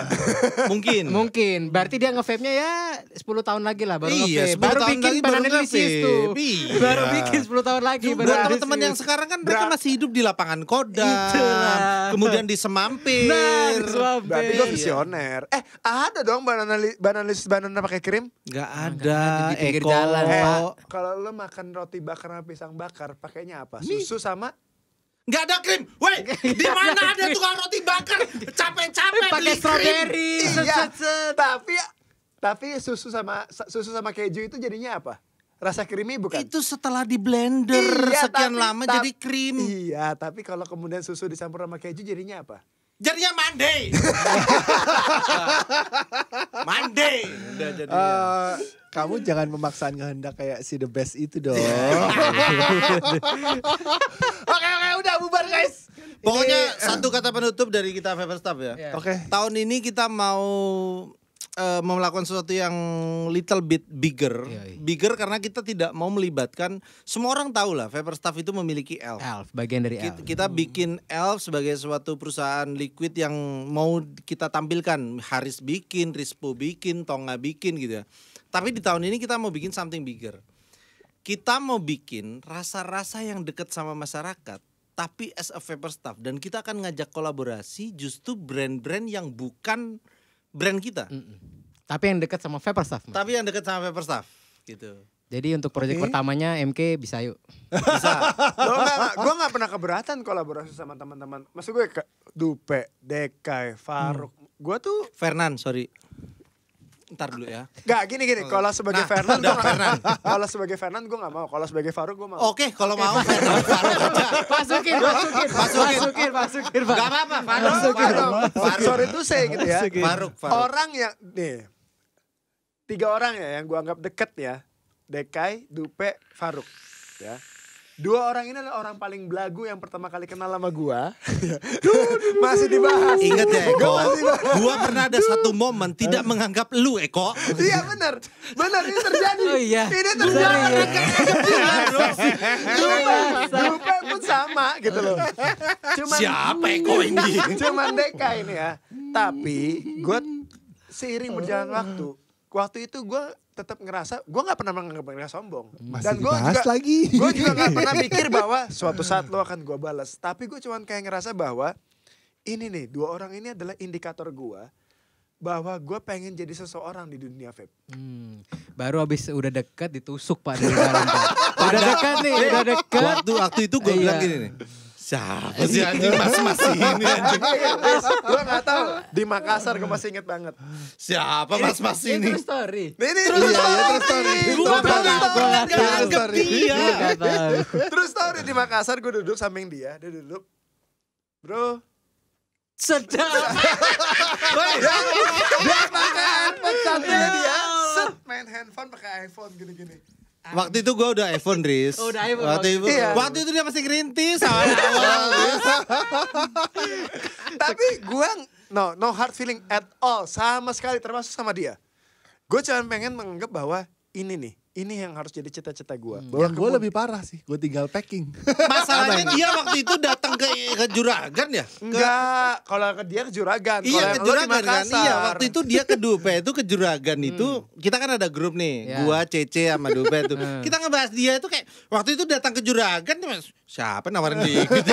Speaker 3: Mungkin. Berarti dia nge-vape-nya ya 10 tahun lagi lah baru
Speaker 1: Iya,
Speaker 3: nge-vape.
Speaker 1: 10
Speaker 3: Baru
Speaker 1: tahun
Speaker 3: bikin
Speaker 1: lagi baru
Speaker 3: banana lisius
Speaker 1: nge-vape.
Speaker 3: tuh.
Speaker 1: Iya.
Speaker 3: Baru bikin 10 tahun lagi
Speaker 1: Buat
Speaker 3: banana
Speaker 1: teman-teman yang
Speaker 3: lisius.
Speaker 1: sekarang kan mereka masih hidup di lapangan Kodam,
Speaker 3: Itulah.
Speaker 1: kemudian di Semampir.
Speaker 3: Nah, di Semampir.
Speaker 4: Berarti gue
Speaker 3: Iya.
Speaker 4: visioner. Ada dong banana pakai krim.
Speaker 1: Gak
Speaker 3: ada,
Speaker 1: ada
Speaker 3: di pinggir
Speaker 1: Eko.
Speaker 3: jalan, Pak.
Speaker 4: Kalau lo makan roti bakar sama pisang bakar, pakainya apa? Susu sama
Speaker 1: Gak ada krim. Woi, di mana ada tukang roti bakar? Capek-capek
Speaker 3: Pakai
Speaker 1: beli
Speaker 3: strawberry.
Speaker 1: krim.
Speaker 3: set,
Speaker 4: Iya,
Speaker 3: set, set.
Speaker 4: tapi susu sama keju itu jadinya apa? Rasa creamy bukan?
Speaker 1: Itu setelah di blender
Speaker 4: Iya,
Speaker 1: sekian
Speaker 4: tapi-
Speaker 1: lama
Speaker 4: tapi-
Speaker 1: jadi krim.
Speaker 4: Iya, tapi kalau kemudian susu dicampur sama keju jadinya apa?
Speaker 1: Jadinya mande. Mande. Udah jadinya.
Speaker 2: Kamu jangan memaksakan kehendak kayak si The Best itu dong. Oke, udah bubar guys.
Speaker 1: Pokoknya satu kata penutup dari kita Vapor Staff ya.
Speaker 3: Iya.
Speaker 2: Oke.
Speaker 1: Tahun ini kita mau melakukan sesuatu yang little bit bigger.
Speaker 3: Iya.
Speaker 1: Bigger karena kita tidak mau melibatkan, semua orang tahu lah Vapor Staff itu memiliki elf.
Speaker 3: Elf, bagian dari elf.
Speaker 1: Kita bikin elf sebagai suatu perusahaan liquid yang mau kita tampilkan. Haris bikin, Rispo bikin, Tonga bikin gitu ya. Tapi di tahun ini kita mau bikin something bigger. kita mau bikin rasa-rasa yang dekat sama masyarakat, tapi as a vapor staff, dan kita akan ngajak kolaborasi justru brand-brand yang bukan brand kita,
Speaker 3: Tapi yang dekat sama Vapor Staff. Mas.
Speaker 1: tapi yang dekat sama vapor staff, gitu.
Speaker 3: Jadi untuk proyek pertamanya MK bisa yuk.
Speaker 1: Bisa.
Speaker 4: Gue gak pernah keberatan kolaborasi sama teman-teman. Maksud gue Dupe, Dekai, Faruk. Gue tuh
Speaker 1: Fernan, sorry. Ntar dulu ya.
Speaker 4: gak gini. Kalau sebagai
Speaker 1: Nah,
Speaker 4: Fernan,
Speaker 1: udah, Fernan.
Speaker 4: kalau sebagai Fernan gue gak mau. Kalau sebagai Faruk gue mau.
Speaker 1: Oke, kalau mau Fernan, Faruk aja.
Speaker 3: Masukin. Pak.
Speaker 1: Gak apa-apa, Faruk.
Speaker 4: Faruk. Sorry to say gitu ya.
Speaker 1: Faruk.
Speaker 4: Orang yang nih 3 orang ya yang gue anggap deket ya. Dekai, Dupe, Faruk. Ya. 2 orang ini adalah orang paling belagu yang pertama kali kenal sama gue. Masih dibahas.
Speaker 1: Ingat ya Eko,
Speaker 4: Masih dibahas.
Speaker 1: gua pernah ada satu momen tidak menganggap lu Eko.
Speaker 4: Iya benar ini terjadi.
Speaker 3: Oh iya.
Speaker 4: Ini terjadi.
Speaker 3: Serius.
Speaker 4: Dupe pun sama gitu loh.
Speaker 1: Siapa Eko ini?
Speaker 4: Cuman Dekai ini ya. Tapi gue seiring berjalan waktu itu gue tetap ngerasa gue nggak pernah menganggap mereka sombong.
Speaker 2: Masih
Speaker 4: gue
Speaker 2: dibahas
Speaker 4: juga
Speaker 2: lagi.
Speaker 4: gue juga nggak pernah mikir bahwa suatu saat lo akan gue balas. Tapi gue cuman kayak ngerasa bahwa ini nih 2 orang ini adalah indikator gue bahwa gue pengen jadi seseorang di dunia vape.
Speaker 3: Baru habis udah deket ditusuk Pak di dalam Pak. Udah dekat nih, udah dekat.
Speaker 1: Waktu itu gue bilang gini nih. Siapa sih anjing mas ini anjing?
Speaker 4: Gue nggak tahu di Makassar gue masih inget banget.
Speaker 1: Siapa mas ini?
Speaker 3: True story.
Speaker 4: Ini
Speaker 2: Terus story.
Speaker 1: Gua nggak anggap dia.
Speaker 3: Gak tahu.
Speaker 4: Terus story di Makassar gue duduk samping dia duduk. Bro,
Speaker 3: Sedap.
Speaker 4: dia pakai handphone satunya dia, set main handphone pakai iPhone gini-gini.
Speaker 1: Waktu itu gue udah iPhone, Riz.
Speaker 3: Oh, udah iPhone.
Speaker 4: Iya.
Speaker 1: Waktu itu dia masih ngerintis awal-awal.
Speaker 4: Tapi gue no hard feeling at all sama sekali termasuk sama dia. Gue cuma pengen menganggap bahwa ini yang harus jadi cita-cita gue.
Speaker 2: Yang gue lebih parah sih, gue tinggal packing.
Speaker 1: Masalahnya dia waktu itu datang ke Juragan ya?
Speaker 4: Enggak, kalau ke dia ke Juragan.
Speaker 1: Iya, ke
Speaker 4: Kalau yang lo di
Speaker 1: Juragan kan.
Speaker 4: Makassar.
Speaker 1: Iya, waktu itu dia ke Dupe itu ke Juragan itu. Kita kan ada grup nih.
Speaker 3: Ya.
Speaker 1: Gua, Cece sama Dupe itu. Kita ngebahas dia itu kayak waktu itu datang ke Juragan siapa nawarin dia ikut.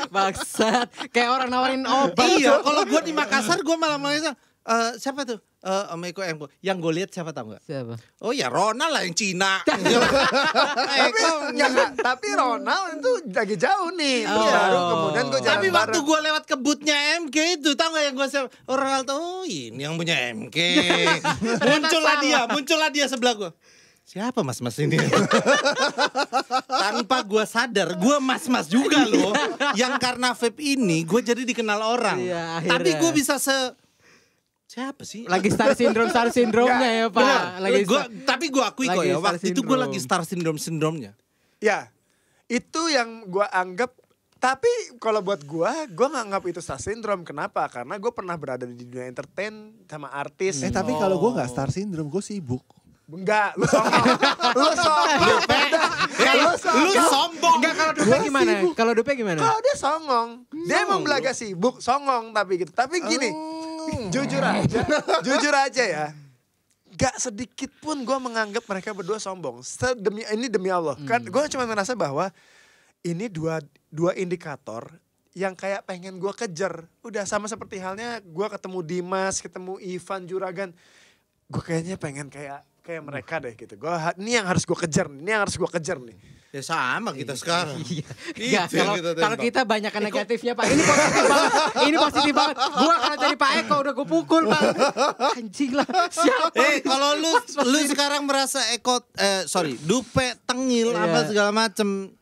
Speaker 3: Bangsat. Kayak orang nawarin obat.
Speaker 1: Iya, kalau gua di Makassar gua malah siapa tuh? Om Eko yang gue lihat siapa tahu nggak?
Speaker 3: Siapa?
Speaker 1: Oh ya Ronald lah yang Cina.
Speaker 4: Tapi Ronald itu lagi jauh nih. Terus
Speaker 3: Oh.
Speaker 4: baru kemudian gue jalan
Speaker 1: Tapi waktu
Speaker 4: bareng.
Speaker 1: gue lewat kebutnya MK itu, tau gak yang gue Ronald, oh ini yang punya MK. muncullah dia sebelah gue. Siapa mas-mas ini? Tanpa gue sadar, gue mas-mas juga loh. Yang karena vape ini, gue jadi dikenal orang.
Speaker 3: Iya, akhirnya.
Speaker 1: Tapi gue bisa siapa sih?
Speaker 3: Lagi star syndrome-nya ya Pak.
Speaker 1: Bener.
Speaker 3: Lagi
Speaker 1: Tapi gue akui kok
Speaker 3: lagi
Speaker 1: ya,
Speaker 3: star
Speaker 1: waktu itu gue
Speaker 3: syndrome.
Speaker 1: lagi star syndrome-nya.
Speaker 4: Ya, itu yang gue anggap. Tapi kalau buat gue gak anggap itu star syndrome. Kenapa? Karena gue pernah berada di dunia entertain sama artis.
Speaker 2: Tapi kalau gue gak star syndrome, gue sibuk.
Speaker 4: Enggak, lu sombong. Lu sombong.
Speaker 1: Lu sombong.
Speaker 3: Enggak, kalau Dupe gimana? Kalau Dupe gimana?
Speaker 4: Kalau dia songong. Dia emang belaga sibuk, songong tapi gitu. Tapi gini, jujur aja ya. Gak sedikit pun gue menganggap mereka berdua sombong. Ini demi Allah. Kan gue cuma merasa bahwa ini dua indikator yang kayak pengen gue kejar. Udah sama seperti halnya gue ketemu Dimas, ketemu Ivan Juragan. Gue kayaknya pengen kayak mereka deh gitu. Ini yang harus gue kejar nih.
Speaker 1: Ya sama kita sekarang.
Speaker 3: Enggak,
Speaker 1: Itu yang kita
Speaker 3: kalau
Speaker 1: tembak.
Speaker 3: kita banyakan negatifnya Pak. Ini positif banget. Gua kalau jadi Pak Eko udah gue pukul Pak. Anjing lah. Siapa?
Speaker 1: Kalau lu sekarang merasa Dupe tengil
Speaker 3: Iya.
Speaker 1: apa segala macem.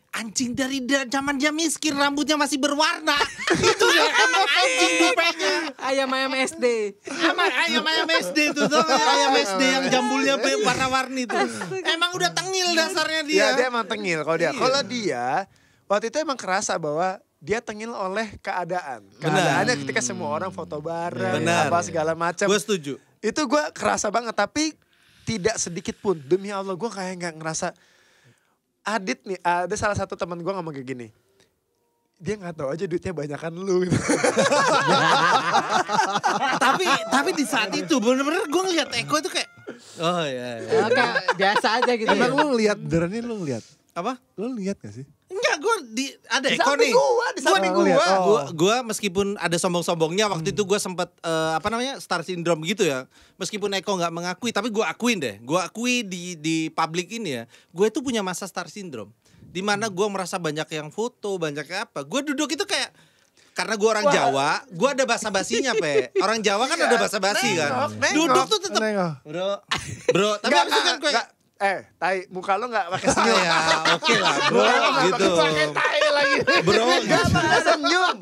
Speaker 1: Anjing dari zaman dia miskin rambutnya masih berwarna. Itu ya emang anjing Dupenya.
Speaker 3: Ayam SD.
Speaker 1: Ayam SD itu tuh ayam SD yang jambulnya warna-warni itu. Emang udah tengil dasarnya dia.
Speaker 4: Iya dia emang tengil kalau dia. Kalau dia waktu itu emang kerasa bahwa dia tengil oleh keadaan. Keadaannya ketika semua orang foto bareng,
Speaker 1: Benar.
Speaker 4: apa segala macam.
Speaker 1: Gue setuju.
Speaker 4: Itu gue kerasa banget, tapi tidak sedikit pun. Demi Allah gue kayak nggak ngerasa. Adit nih, ada salah satu teman gue ngomong kayak gini. Dia nggak tahu aja duitnya banyakan lu. Gitu.
Speaker 1: tapi di saat itu bener-bener gue ngeliat Eko itu kayak Oh iya.
Speaker 3: Kayak biasa aja gitu.
Speaker 2: Emang
Speaker 3: ya.
Speaker 2: lu ngeliat beneran nih, lu ngeliat?
Speaker 1: Apa?
Speaker 2: Lu lihat gak sih?
Speaker 1: Enggak, gue ada
Speaker 4: Di
Speaker 1: Eko
Speaker 4: samping
Speaker 1: nih.
Speaker 4: di samping
Speaker 2: Oh, lihat.
Speaker 4: gua.
Speaker 2: Oh.
Speaker 1: Gua meskipun ada sombong-sombongnya waktu itu gue sempat star syndrome gitu ya. Meskipun Eko nggak mengakui, tapi gue akuin deh. Gue akui di publik ini ya. Gue itu punya masa star syndrome. Di mana gue merasa banyak yang foto, banyak yang apa. Gue duduk itu kayak karena gue orang Jawa, gue ada basa-basinya, Pe. Orang Jawa kan ada basa-basi kan.
Speaker 4: nengok.
Speaker 1: Duduk tuh tetap,
Speaker 2: Nengok.
Speaker 1: bro. Tapi
Speaker 4: Nggak,
Speaker 1: abis itu kan gue
Speaker 4: nggak. Tai, muka lo gak pakai senyum.
Speaker 1: ya oke lah, bro, gitu.
Speaker 4: Tai lagi.
Speaker 1: Bro,
Speaker 4: Gak pakai senyum.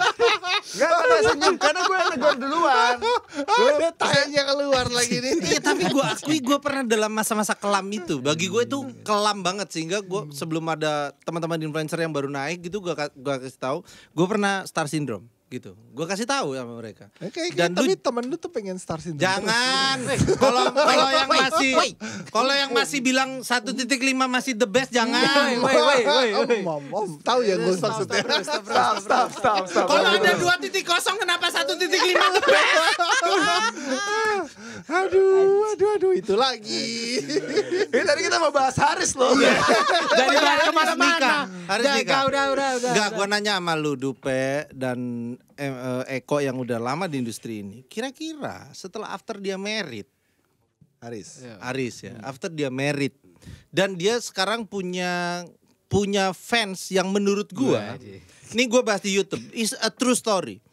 Speaker 4: Gak pakai senyum karena gue negor duluan.
Speaker 2: Gue tainya keluar lagi nih.
Speaker 1: Iya, tapi gue akui gue pernah dalam masa-masa kelam itu. Bagi gue itu kelam banget sehingga gue sebelum ada teman-teman influencer yang baru naik gitu, gue kasih tahu, gue pernah star syndrome gitu. Gue kasih tahu sama mereka.
Speaker 2: Tapi temen lu tuh pengen star syndrome.
Speaker 1: Jangan. Kalau yang masih bilang 1.5 masih the best, jangan.
Speaker 2: Om, tahu ya gue maksudnya.
Speaker 4: Stop.
Speaker 1: Kalau ada 2.0 kenapa 1.5 the best?
Speaker 2: Aduh, itu lagi.
Speaker 4: Ini tadi kita mau bahas Haris loh.
Speaker 3: Dari balik kemana-mana.
Speaker 1: Harus nikah.
Speaker 3: Udah.
Speaker 1: Enggak, gue nanya sama lu Dupe dan Eko yang udah lama di industri ini. Kira-kira setelah after dia married, Aris ya, after dia married dan dia sekarang punya fans yang menurut gua, ini gua bahas di YouTube, is a true story.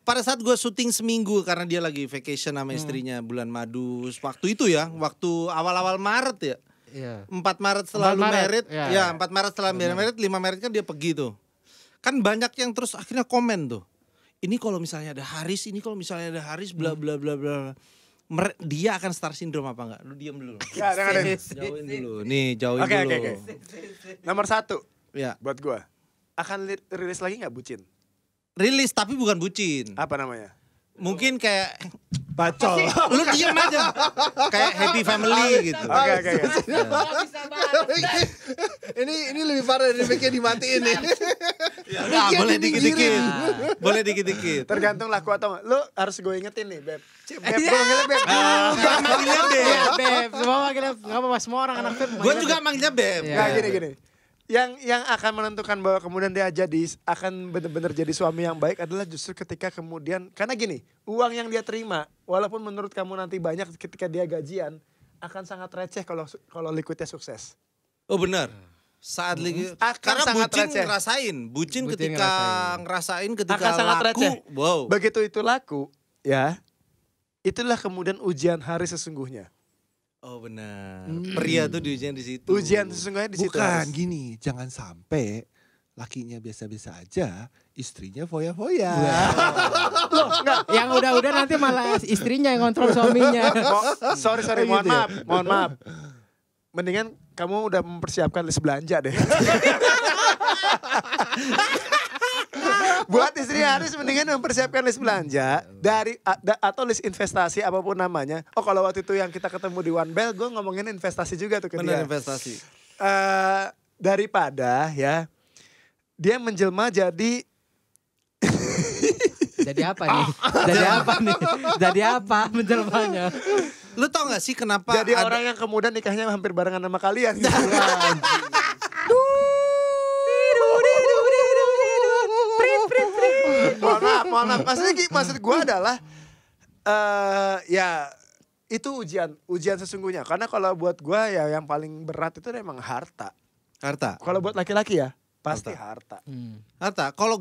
Speaker 1: Pada saat gua syuting seminggu karena dia lagi vacation sama istrinya bulan madu, waktu itu ya, waktu awal-awal Maret ya.
Speaker 3: Iya.
Speaker 1: 4 Maret setelah
Speaker 3: 4
Speaker 1: lu
Speaker 3: Maret,
Speaker 1: married,
Speaker 3: ya.
Speaker 1: ya 4 Maret setelah married, 5 Maret kan dia pergi tuh. Kan banyak yang terus akhirnya komen tuh. Ini kalau misalnya ada Haris, bla bla bla bla. Dia akan star syndrome apa enggak? Lu diam dulu. Jauhin dulu. Nih, jauhin
Speaker 4: Oke.
Speaker 1: dulu.
Speaker 4: Nomor 1
Speaker 1: Ya,
Speaker 4: buat gue. Akan rilis lagi gak Bucin?
Speaker 1: rilis tapi bukan bucin.
Speaker 4: Apa namanya?
Speaker 1: Mungkin kayak
Speaker 2: Bacol.
Speaker 1: lu diam aja. Kayak happy family gitu.
Speaker 4: Oke.
Speaker 2: Ini lebih parah dari mic-nya dimatiin nih.
Speaker 1: Nah, boleh dikit-dikit.
Speaker 4: Tergantung laku atau enggak. Lu harus gue ingetin nih, Beb. Beb, gue manggilnya Beb.
Speaker 1: Gua manggilnya Beb.
Speaker 3: Beb, semua manggilnya enggak apa-apa, semua orang anak Beb.
Speaker 1: Gue juga manggilnya Beb.
Speaker 3: Iya.
Speaker 4: Nah, gini. Yang akan menentukan bahwa kemudian dia akan benar-benar jadi suami yang baik adalah justru ketika kemudian, karena gini, uang yang dia terima walaupun menurut kamu nanti banyak ketika dia gajian akan sangat receh kalau liquidnya sukses.
Speaker 1: Oh benar. Saat lagi
Speaker 4: Akan
Speaker 1: karena
Speaker 4: sangat
Speaker 1: bucin
Speaker 4: receh.
Speaker 1: ngerasain, bucin
Speaker 3: Bucin
Speaker 1: ketika
Speaker 3: ngerasain.
Speaker 1: ketika
Speaker 4: Akan sangat
Speaker 1: laku,
Speaker 4: receh.
Speaker 1: wow.
Speaker 4: Begitu itu laku, ya, itulah kemudian ujian hari sesungguhnya.
Speaker 1: Oh benar. Pria tuh diujian di situ.
Speaker 4: Ujian sesungguhnya di situ.
Speaker 2: Bukan
Speaker 4: Haris.
Speaker 2: gini, jangan sampai lakinya biasa-biasa aja, istrinya foya-foya.
Speaker 4: Loh, enggak.
Speaker 3: Yang udah-udah nanti malah istrinya yang kontrol suaminya.
Speaker 4: Sorry, mohon maaf. Mendingan kamu udah mempersiapkan list belanja deh. Buat istri Haris mendingan mempersiapkan list belanja atau list investasi apapun namanya. Oh, kalau waktu itu yang kita ketemu di One Bell, gue ngomongin investasi juga tuh ke
Speaker 1: Benar
Speaker 4: dia.
Speaker 1: investasi.
Speaker 4: Daripada ya dia menjelma jadi
Speaker 3: Jadi apa nih? Jadi apa menjelmanya?
Speaker 1: Lu tau gak sih kenapa
Speaker 4: jadi
Speaker 1: ada
Speaker 4: orang yang kemudian nikahnya hampir barengan sama kalian. Gitu. Mohon maaf. Maksud gue adalah ya itu ujian sesungguhnya. Karena kalau buat gue ya yang paling berat itu memang harta.
Speaker 1: harta?
Speaker 4: Kalau buat laki-laki ya pasti harta.
Speaker 1: Harta. Kalau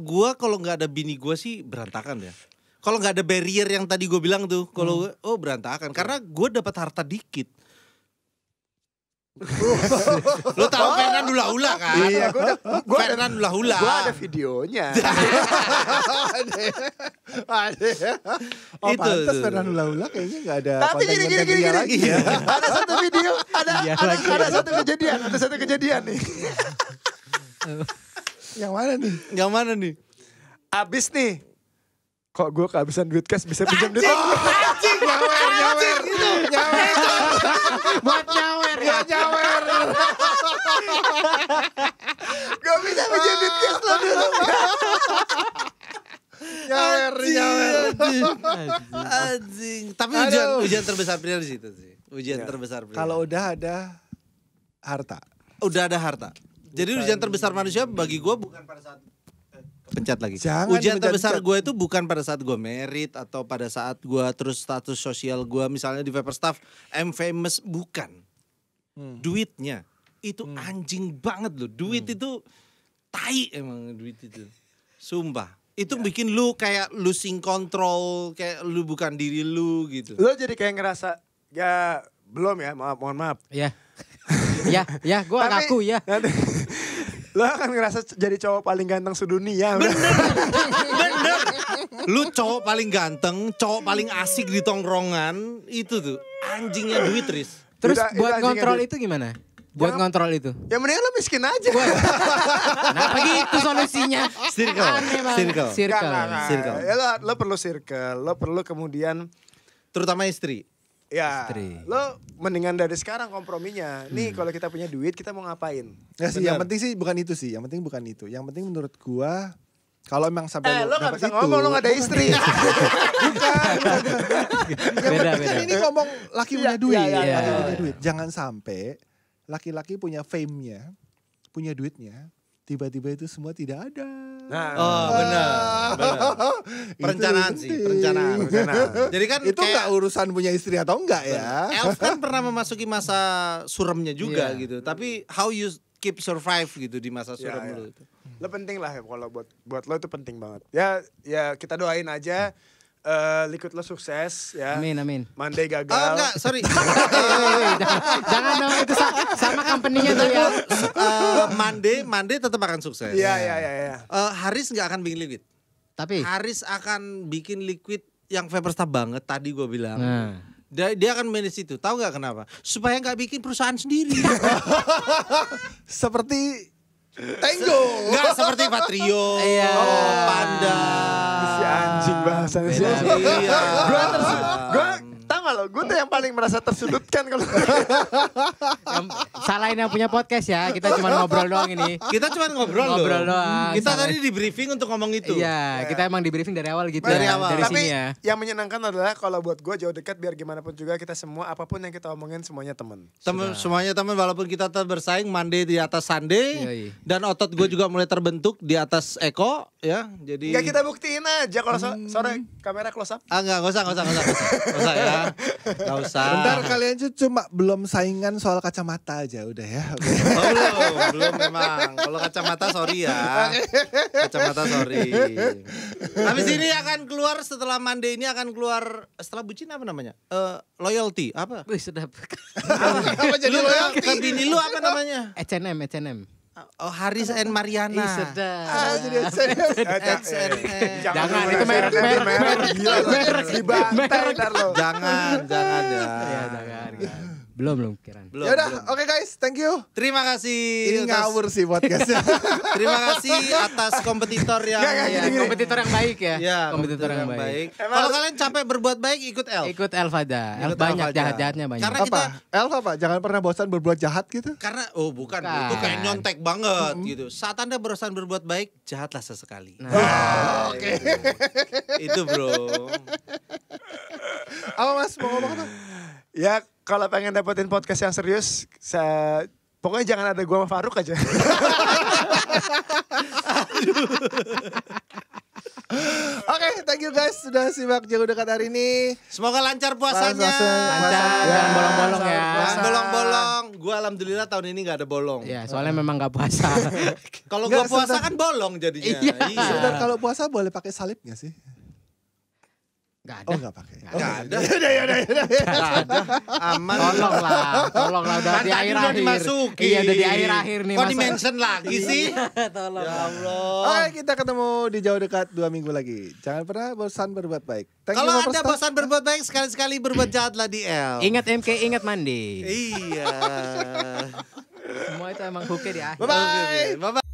Speaker 1: nggak ada bini gua sih berantakan ya. Kalau nggak ada barrier yang tadi gue bilang tuh, kalau berantakan. Karena gue dapat harta dikit. Lu tahu Fernand Hula kan?
Speaker 4: Iya, gue
Speaker 1: Fernand Hula.
Speaker 4: Gue ada videonya.
Speaker 2: Oh,
Speaker 1: Itu
Speaker 2: pantas
Speaker 1: tuh.
Speaker 2: Fernand Hula kayaknya gak ada
Speaker 4: Tapi
Speaker 2: konten-konten
Speaker 4: gini.
Speaker 2: dia lagi ya.
Speaker 4: Ada satu video, ada satu kejadian nih.
Speaker 2: Yang mana nih?
Speaker 1: Yang mana nih?
Speaker 4: Abis nih. Kok gue kehabisan duit cash bisa pinjam duit?
Speaker 2: Nyawer.
Speaker 3: Buat nyawer ya.
Speaker 4: Gak bisa pinjam duit cash lo dulu.
Speaker 2: Nyawer.
Speaker 1: Anjing. Tapi ujian terbesar pria di situ sih. Ujian
Speaker 4: Ya.
Speaker 1: terbesar pria.
Speaker 2: Kalau udah ada harta.
Speaker 1: udah ada harta. Jadi ujian terbesar manusia bagi gue bukan pada saat pencet lagi.
Speaker 2: Jangan
Speaker 1: Ujian
Speaker 2: dipencet-pencet.
Speaker 1: terbesar gue itu bukan pada saat gue merit atau pada saat gue terus status sosial gue misalnya di Vaporstaff I'm famous, bukan. Duitnya itu anjing banget loh. Duit itu tai emang duit itu. Sumpah. Itu bikin lu kayak losing control, kayak lu bukan diri lu gitu.
Speaker 4: Lo jadi kayak ngerasa ya belum ya, mohon maaf.
Speaker 3: Ya. Ya, gue
Speaker 4: Tapi-
Speaker 3: ngaku ya.
Speaker 4: Nanti, lo akan ngerasa jadi cowok paling ganteng sedunia.
Speaker 1: Bener. Lu cowok paling ganteng, cowok paling asik di tongkrongan, itu tuh anjingnya duit, Riz.
Speaker 3: Terus
Speaker 4: Udah-
Speaker 3: buat
Speaker 4: udah
Speaker 3: ngontrol
Speaker 4: anjing,
Speaker 3: itu gimana? Buat
Speaker 4: Jangan-
Speaker 3: ngontrol itu.
Speaker 4: Ya mendingan lo miskin aja.
Speaker 3: Nah begitu solusinya.
Speaker 1: Circle.
Speaker 3: Aneh banget.
Speaker 1: Circle.
Speaker 3: Circle.
Speaker 4: Nggak.
Speaker 1: Circle.
Speaker 4: Ya lo perlu circle, lo perlu kemudian
Speaker 1: Terutama istri.
Speaker 4: ya
Speaker 3: Istri.
Speaker 4: lo mendingan dari sekarang komprominya. Nih kalau kita punya duit kita mau ngapain?
Speaker 2: Ya sih,
Speaker 1: Bener.
Speaker 2: yang penting sih bukan itu sih. Yang penting bukan itu. Yang penting menurut gua kalau emang sampai
Speaker 4: Lo gak
Speaker 2: dapet
Speaker 4: bisa
Speaker 2: itu,
Speaker 4: ngomong, lo gak ada istri.
Speaker 2: Yang
Speaker 3: Beda,
Speaker 2: penting kan
Speaker 3: beda.
Speaker 2: ini ngomong laki punya
Speaker 4: Iya,
Speaker 2: duit,
Speaker 4: iya,
Speaker 3: iya,
Speaker 2: laki
Speaker 3: iya.
Speaker 2: punya duit. Jangan sampai laki-laki punya fame-nya, punya duitnya, tiba-tiba itu semua tidak ada.
Speaker 4: Nah,
Speaker 1: Oh, benar.
Speaker 2: Itu
Speaker 1: Perencanaan
Speaker 2: penting.
Speaker 1: sih, perencanaan. Jadi kan
Speaker 2: Itu nggak
Speaker 1: kayak
Speaker 2: urusan punya istri atau enggak ya?
Speaker 1: Elf kan pernah memasuki masa suramnya juga
Speaker 3: Iya.
Speaker 1: gitu. Tapi how you keep survive gitu di masa suram
Speaker 4: ya.
Speaker 1: lu itu.
Speaker 4: Lo penting lah ya kalau buat lo itu penting banget. Ya kita doain aja Liquid lo sukses ya.
Speaker 3: Amin, amin.
Speaker 4: Monday gagal.
Speaker 1: Oh enggak, sorry.
Speaker 3: Jangan dong itu sama company-nya tuh ya.
Speaker 1: Monday tetap akan sukses.
Speaker 4: Iya.
Speaker 1: Haris nggak akan bikin liquid.
Speaker 3: Tapi
Speaker 1: Haris akan bikin liquid yang Vaporstaff banget tadi gue bilang.
Speaker 3: Nah.
Speaker 1: Dia akan manage itu. Tahu nggak kenapa? Supaya nggak bikin perusahaan sendiri.
Speaker 2: Seperti Tango.
Speaker 1: Nggak seperti Patrio,
Speaker 3: Iya.
Speaker 1: Panda.
Speaker 4: Si anjing bahasannya sih.
Speaker 3: Beda.
Speaker 1: Iya.
Speaker 4: Gue tau gak lo, gue tuh yang paling merasa tersudutkan kalau
Speaker 3: salahin yang punya podcast ya. Kita cuma ngobrol doang ini.
Speaker 1: Kita cuma ngobrol loh.
Speaker 3: Ngobrol doang.
Speaker 1: Kita
Speaker 3: Salahin.
Speaker 1: tadi di briefing untuk ngomong itu.
Speaker 3: Iya, kita emang di briefing dari awal gitu.
Speaker 1: Dari
Speaker 3: ya,
Speaker 1: awal.
Speaker 3: Dari
Speaker 4: Tapi
Speaker 3: sini ya.
Speaker 4: yang menyenangkan adalah kalau buat gue jauh dekat biar gimana pun juga kita semua apapun yang kita omongin semuanya teman.
Speaker 1: Semuanya teman walaupun kita tetap bersaing Monday di atas Sunday
Speaker 3: Yoi.
Speaker 1: dan otot gue juga mulai terbentuk di atas Eko ya. Jadi
Speaker 4: Enggak, kita buktiin aja kalau sore kamera close up.
Speaker 1: enggak usah ya. Enggak usah.
Speaker 2: Bentar kalian tuh cuma belum saingan soal kacamata aja udah ya. Oke.
Speaker 1: Oh, belum memang. Kalau kacamata sorry ya. Kacamata sorry. Habis ini akan keluar setelah Monday ini akan keluar setelah bucin apa namanya? Loyalty apa?
Speaker 3: Wih, sedap.
Speaker 2: Apa jadi
Speaker 1: Lu
Speaker 2: loyalty?
Speaker 1: ke bini lu apa namanya?
Speaker 3: H&M.
Speaker 1: Oh, Haris and Mariana.
Speaker 3: Ih, sedap.
Speaker 2: Jadi
Speaker 1: H&M.
Speaker 3: Jangan, itu merek.
Speaker 4: Gila lo. Dibantai ntar lo.
Speaker 1: Jangan ya.
Speaker 3: Iya, jangan. Belum kiran.
Speaker 1: Belum.
Speaker 2: Ya udah,
Speaker 1: belum.
Speaker 2: oke guys, thank you.
Speaker 1: Terima kasih.
Speaker 2: Ini ngawur sih podcastnya.
Speaker 1: Terima kasih atas kompetitor yang
Speaker 4: Nggak,
Speaker 3: Iya,
Speaker 4: gini.
Speaker 3: kompetitor yang baik ya.
Speaker 1: Ya,
Speaker 3: kompetitor yang baik.
Speaker 1: Kalau kalian capek berbuat baik ikut Elf.
Speaker 3: Ikut Elf aja. Elf
Speaker 1: Ikut
Speaker 3: banyak
Speaker 1: Elf aja.
Speaker 3: jahat-jahatnya banyak.
Speaker 1: Karena
Speaker 2: Apa?
Speaker 1: kita
Speaker 2: Elf apa? Jangan pernah bosan berbuat jahat gitu.
Speaker 1: karena bukan
Speaker 3: Bukan.
Speaker 1: itu kayak nyontek banget gitu. Saat Anda berusaha berbuat baik, jahatlah sesekali.
Speaker 3: Nah,
Speaker 2: Oke.
Speaker 1: Itu, Bro.
Speaker 2: Apa Mas mau ngomong apa?
Speaker 4: Ya kalau pengen dapetin podcast yang serius, pokoknya jangan ada gua sama Faruk aja.
Speaker 2: Oke, thank you guys sudah simak Jauh Dekat hari ini.
Speaker 1: Semoga lancar puasanya.
Speaker 3: lancar, jangan bolong-bolong ya.
Speaker 1: Jangan bolong-bolong. Gua alhamdulillah tahun ini nggak ada bolong.
Speaker 3: Ya, soalnya memang gak puasa.
Speaker 1: Kalau gua
Speaker 2: Nggak,
Speaker 1: puasa
Speaker 2: sebentar.
Speaker 1: kan bolong jadinya.
Speaker 3: Iya.
Speaker 2: Sebentar, kalau puasa boleh pakai salib gak sih?
Speaker 3: Gak
Speaker 2: Oh
Speaker 3: ada.
Speaker 2: gak pakai.
Speaker 1: Nggak ada.
Speaker 2: Yaudah.
Speaker 1: Nggak ada. Aman.
Speaker 3: Tolonglah udah
Speaker 1: Kan
Speaker 3: di
Speaker 1: tadi udah
Speaker 3: akhir-akhir.
Speaker 1: dimasukin.
Speaker 3: Iya, udah di akhir-akhir nih.
Speaker 1: Kok
Speaker 3: masa-
Speaker 1: di-mention lagi sih?
Speaker 3: Tolong.
Speaker 1: Ya Allah.
Speaker 2: Oke, kita ketemu di Jauh Dekat 2 minggu lagi. Jangan pernah bosan berbuat baik. Thank you,
Speaker 1: Kalau
Speaker 2: Bapak
Speaker 1: Anda
Speaker 2: Staff.
Speaker 1: bosan berbuat baik, sekali-sekali berbuat jahatlah di L.
Speaker 3: Ingat MK, ingat mandi.
Speaker 1: Iya.
Speaker 3: Semua itu emang hooknya di akhir.
Speaker 2: Bye-bye.
Speaker 1: Bye-bye.